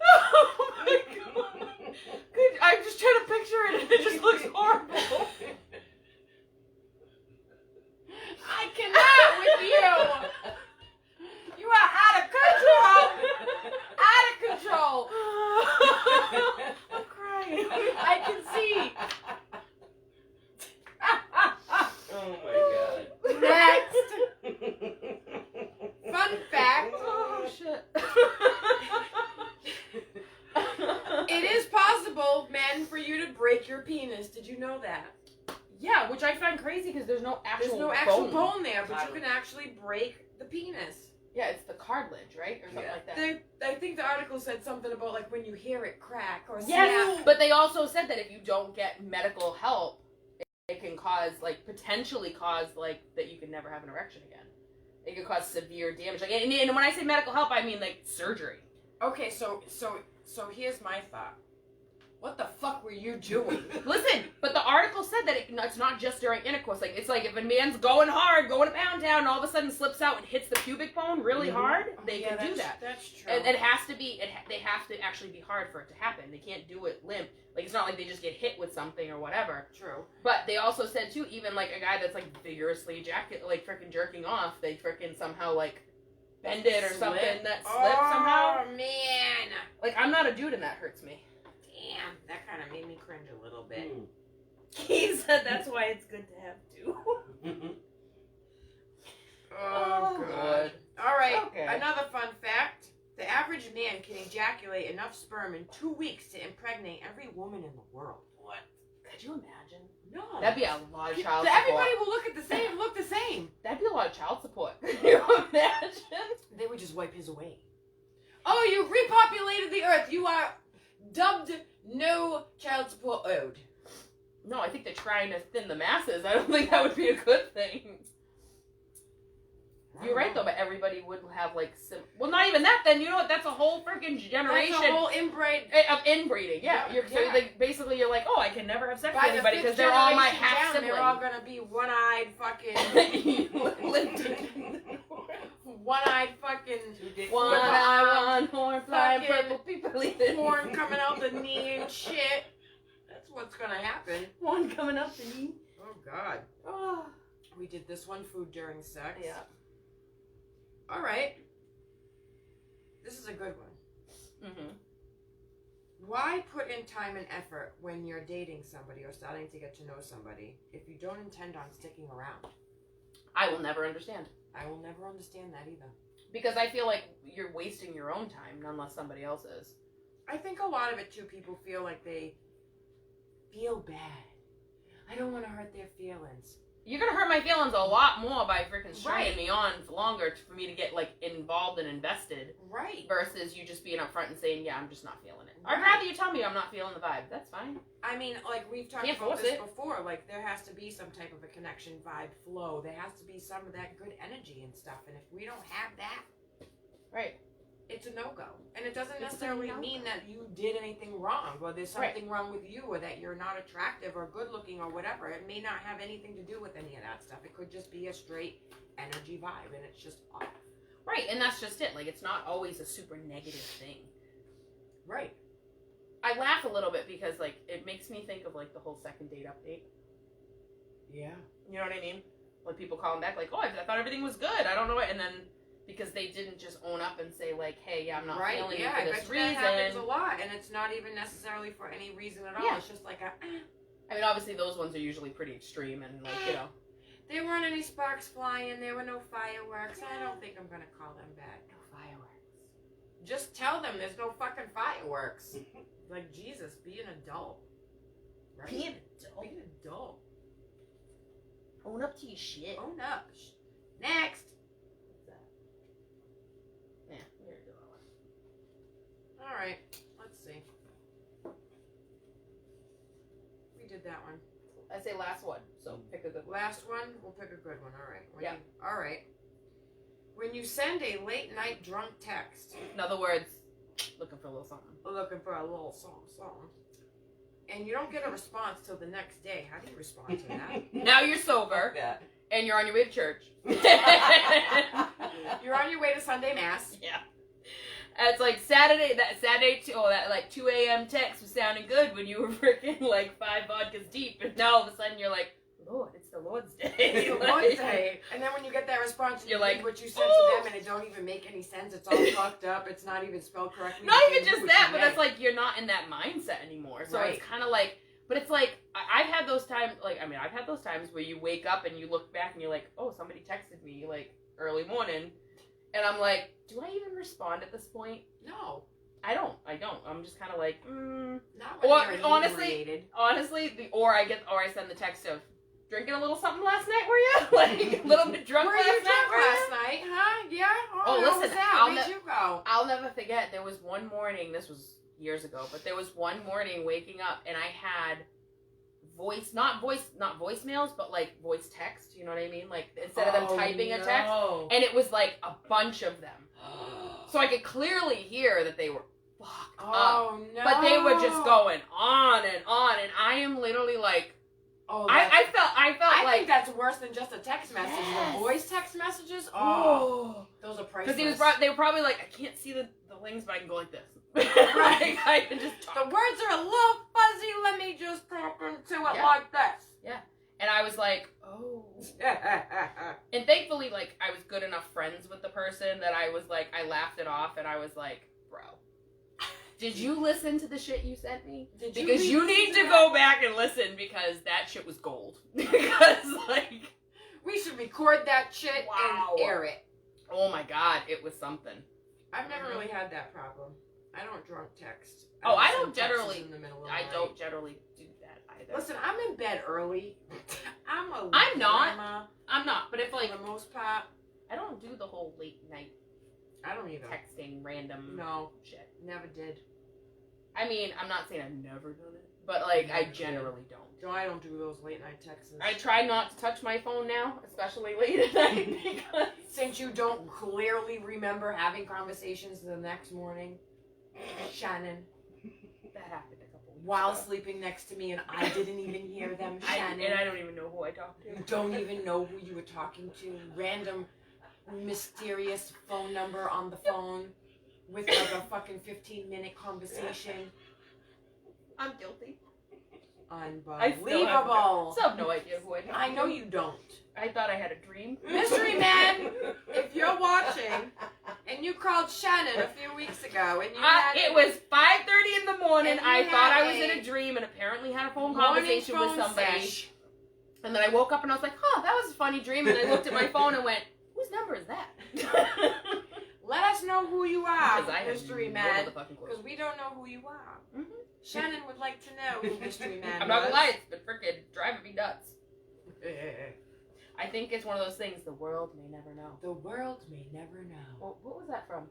Oh my god. I'm just trying to picture it and it just looks horrible. I cannot with you. You are out of control. Out of control. I'm crying. I can see. Oh my Next. god. Fun fact. Oh shit. It is possible told men for you to break your penis. Did you know that? Yeah, which I find crazy because there's no actual There's no actual bone there, but you can actually break the penis. Yeah, it's the cartilage, right? Or something like that. I think the article said something about like when you hear it crack or Yes, snap. but they also said that if you don't get medical help, it can cause, like, potentially cause, like, that you can never have an erection again. It could cause severe damage. Like, and when I say medical help, I mean, like, surgery. Okay, so here's my thought. What the fuck were you doing? Listen, but the article said that it's not just during intercourse. Like, it's like if a man's going hard, going to pound town, and all of a sudden slips out and hits the pubic bone really hard, they can do that. That's true. And it has to be, they have to actually be hard for it to happen. They can't do it limp. Like, it's not like they just get hit with something or whatever. True. But they also said, too, even, like, a guy that's, like, vigorously like, freaking jerking off, they freaking somehow, like, bend it or something that slips somehow. Oh, man. Like, I'm not a dude and that hurts me. Damn, that kind of made me cringe a little bit. He said that's why it's good to have two. Oh, God. All right, Okay. another fun fact. The average man can ejaculate enough sperm in 2 weeks to impregnate every woman in the world. What? Could you imagine? No. That'd be a lot of child support. Everybody will look the same. That'd be a lot of child support. Could you imagine? They would just wipe his away. Oh, you repopulated the earth. You are dubbed no child support owed. No, I think they're trying to thin the masses. I don't think that would be a good thing. You're right, though, but everybody would have, like, well, not even that, then. You know what? That's a whole freaking generation. That's a whole inbreed. Of inbreeding, yeah. So, like, basically, you're like, oh, I can never have sex with By anybody the because fifth they're all my generation half down, siblings. They're all gonna be one-eyed fucking, one-eyed fucking, one eye, one horn, flying fucking purple people. horn coming out the knee and shit. That's what's gonna happen. One coming up the knee. Oh God. Oh. We did this one, food during sex. Yeah. All right. This is a good one. Mm-hmm. Why put in time and effort when you're dating somebody or starting to get to know somebody if you don't intend on sticking around? I will never understand. I will never understand that either. Because I feel like you're wasting your own time unless somebody else is. I think a lot of it, too, people feel like they feel bad. I don't want to hurt their feelings. You're gonna hurt my feelings a lot more by freaking stringing Right. me on for longer for me to get, like, involved and invested. Right. Versus you just being upfront and saying, yeah, I'm just not feeling it. Right. I'd rather you tell me I'm not feeling the vibe. That's fine. I mean, like, we've talked Can't about force this it. before. Like, there has to be some type of a connection, vibe, flow. There has to be some of that good energy and stuff. And if we don't have that, Right. it's a no-go. And it doesn't It's a necessarily no-go. mean that you did anything wrong, or there's Right. something wrong with you, or that you're not attractive or good-looking or whatever. It may not have anything to do with any of that stuff. It could just be a straight energy vibe, and it's just off. Right, and that's just it. Like, it's not always a super negative thing. Right. I laugh a little bit because, like, it makes me think of, like, the whole second date update. Yeah. You know what I mean? When people call them back, like, oh, I thought everything was good. I don't know what. And then, because they didn't just own up and say, like, hey, yeah, I'm not Right, feeling yeah, you I for bet this you that happens a reason. lot, and it's not even necessarily for any reason at all. Yeah. It's just like a, I mean, obviously, those ones are usually pretty extreme and, like, you know. there weren't any sparks flying, there were no fireworks. I don't think I'm gonna call them back. No fireworks. Just tell them there's no fucking fireworks. Like, Jesus, be an adult. Right? Be an adult. Be an adult. Own up to your shit. Own up. Next. What's that? Yeah, we already did that one. Alright, let's see. We did that one. I say last one, so pick a good one. Last one, we'll pick a good one. Alright. Yeah. Alright. When you send a late night drunk text, In other words, looking for a little something. looking for a little song, and you don't get a response till the next day, how do you respond to that? Now you're sober, Yeah. and you're on your way to church. You're on your way to Sunday Mass. Yeah. It's like Saturday, that like 2 a.m. text was sounding good when you were freaking like 5 vodkas deep, and now all of a sudden you're like, Lord, it's the Lord's Day. It's Like, one day, and then when you get that response, and You're you read like, what you said "Oh." to them, and it don't even make any sense. It's all fucked up. It's not even spelled correctly. Not You even can't just do that, what but you it's like you're not in that mindset anymore. So Right. it's kind of like, but it's like, I've had those times, like, I mean, I've had those times where you wake up and you look back and you're like, oh, somebody texted me, like, early morning, and I'm like, do I even respond at this point? No. I don't. I'm just kind of like, Not when Or, you're honestly, or I send the text of, drinking a little something last night, were you? Like, a little bit drunk Were last you night, drunk were you? last night, huh? Yeah? Oh, how listen, was that? I'll Where'd you go? I'll never forget, there was one morning, this was years ago, but there was one morning waking up and I had not voicemails, but like voice text, you know what I mean? Like instead of them typing a text, and it was like a bunch of them. So I could clearly hear that they were fucked up. Oh, no. But they were just going on, and I am literally like, Oh, I felt I like, think that's worse than just a text message. Yes. The voice text messages, those are priceless. because they were probably like, I can't see the links, but I can go like this. Right. I can just talk. The words are a little fuzzy. Let me just talk into it Yeah. like this. Yeah. And I was like, oh. And thankfully, like, I was good enough friends with the person that I was like, I laughed it off, and I was like, bro, did you listen to the shit you sent me? Because you need to go back and listen, because that shit was gold. Because, like, we should record that shit Wow. and air it. oh my god, it was something. I've never really had that problem. I don't drunk text. Oh, I just don't send texts generally- In the middle of the I night. don't generally do that either. Listen, I'm in bed early. I'm not. grandma I'm not, but if, for like, the most part. I don't do the whole late night I don't either. texting random No, shit. never did. I mean, I'm not saying I've never done it, but, like, I Never did. generally don't. No, I don't do those late night texts. I try not to touch my phone now, especially late at night, because Since you don't clearly remember having conversations the next morning, Shannon, that happened a couple weeks while ago. sleeping next to me and I didn't even hear them, Shannon. And I don't even know who I talked to. You don't even know who you were talking to. Random, mysterious phone number on the phone with like a fucking 15-minute conversation. I'm guilty. Unbelievable. Still have no idea who I talked to. I know you don't. I thought I had a dream. Mystery man, if you're watching and you called Shannon a few weeks ago and you had It was 5:30 in the morning. And you I thought had I was in a a dream and apparently had a phone morning conversation with phone somebody. sesh. And then I woke up and I was like, huh, that was a funny dream. And I looked at my phone and went, whose number is that? Let us know who you are, Because I have Mystery no Man, motherfucking clue. because we don't know who you are. Mhm. Shannon would like to know who Mystery Man I'm not was. gonna lie, it's been freaking driving me nuts. I think it's one of those things, the world may never know. The world may never know. Well, what was that from?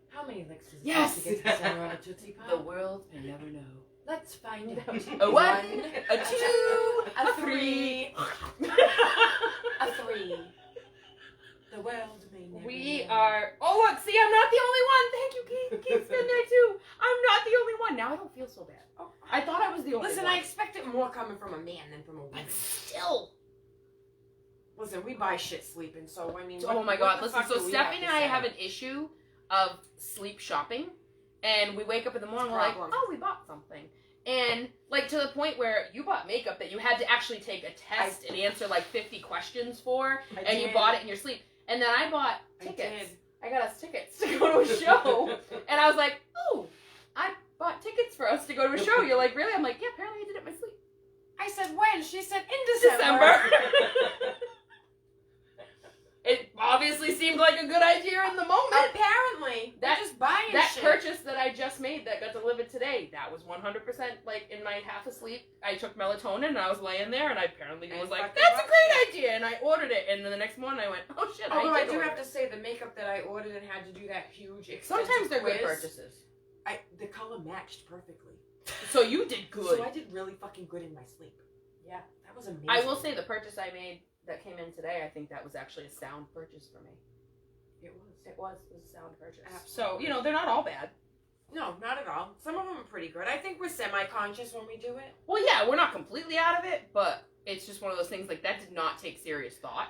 How many licks does it Yes! take to get to the center of a Tootsie Pop? The world may never know. Let's find out. A 1, a 2, a a 3. A 3. The world may never We know. are. Oh, look, see, I'm not the only one. Thank you, Keith. Keith's been there too. I'm not the only one. Now I don't feel so bad. Oh, I thought I was the only Listen, one. I expected more coming from a man than from a woman. But still. Listen, we buy shit sleeping, so I mean. Oh what- my what god, the listen, fuck so do we Stephanie to and I say? have an issue of sleep shopping. And we wake up in the morning, we're like, Problem. oh, we bought something. And, like, to the point where you bought makeup that you had to actually take a test and answer, like, 50 questions for, I and you did. bought it in your sleep. And then I bought I tickets. did. I got us tickets to go to a show. And I was like, oh, I bought tickets for us to go to a show. You're like, really? I'm like, yeah, apparently I did it in my sleep. I said when? She said in December. December. It obviously seemed like a good idea in the moment. Apparently, That- we're just buying That shit. purchase that I just made that got delivered today, that was 100% like in my half asleep. I took melatonin and I was laying there and I apparently And was like, fucking that's a bought great idea. And I ordered it. And then the next morning I went, oh shit, Although I did do order have it. to say the makeup that I ordered and had to do that huge expensive Sometimes they're good quiz, purchases. the color matched perfectly. So you did good. So I did really fucking good in my sleep. Yeah, that was amazing. I will say the purchase I made that came in today, I think that was actually a sound purchase for me. It was. It was a sound purchase. Absolutely. So, you know, they're not all bad. No, not at all. Some of them are pretty good. I think we're semi-conscious when we do it. Well, yeah, we're not completely out of it, but it's just one of those things, like, that did not take serious thought.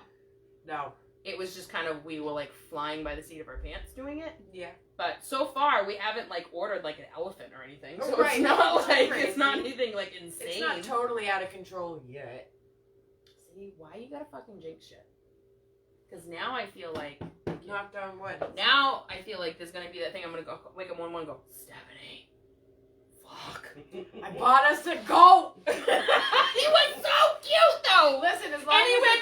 No. It was just kind of, we were, like, flying by the seat of our pants doing it. Yeah. But so far, we haven't, like, ordered, like, an elephant or anything. So Right, it's not, that's like, crazy. it's not anything, like, insane. It's not totally out of control yet. See, why you gotta fucking jinx shit? Because now I feel like... Knocked on wood. Now I feel like there's gonna be that thing I'm gonna go wake up one morning and go, Stephanie, fuck. I bought us a goat! He was so cute though! Listen, as long And he as went,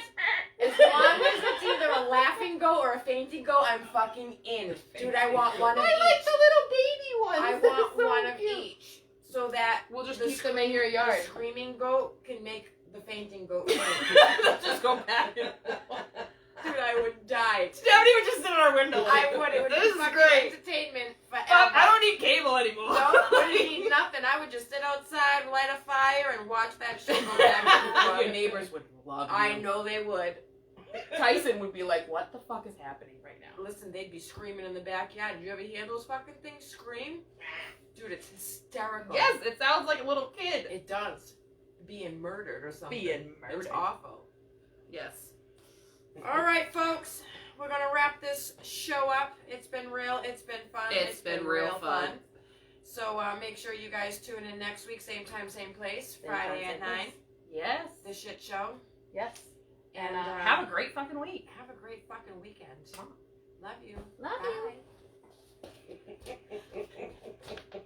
it's, as long as it's either a laughing goat or a fainting goat, I'm fucking in. Dude, I want one of I like each. the little baby ones. I that want So one of cute. each, so that We'll just the keep them in your yard. the screaming goat can make the fainting goat faint. Just go back and forth. Dude, I would die. Stephanie would just sit in our window. I would. It would This be is fucking great. entertainment forever. Fuck, I don't need cable anymore. No, I wouldn't need nothing. I would just sit outside, light a fire, and watch that shit go back and forth. Your neighbors would love you. I know they would. Tyson would be like, what the fuck is happening right now? Listen, they'd be screaming in the backyard. Did you ever hear those fucking things scream? Dude, it's hysterical. Yes, it sounds like a little kid. It does. Being murdered or something. Being murdered. It's awful. Yes. All right, folks. We're going to wrap this show up. It's been real. It's been fun. It's been real fun. So make sure you guys tune in next week. Same time, same place. Friday at 9. Yes. The Shit Show. Yes. And have a great fucking week. have a great fucking weekend. Love you. Love Bye. you.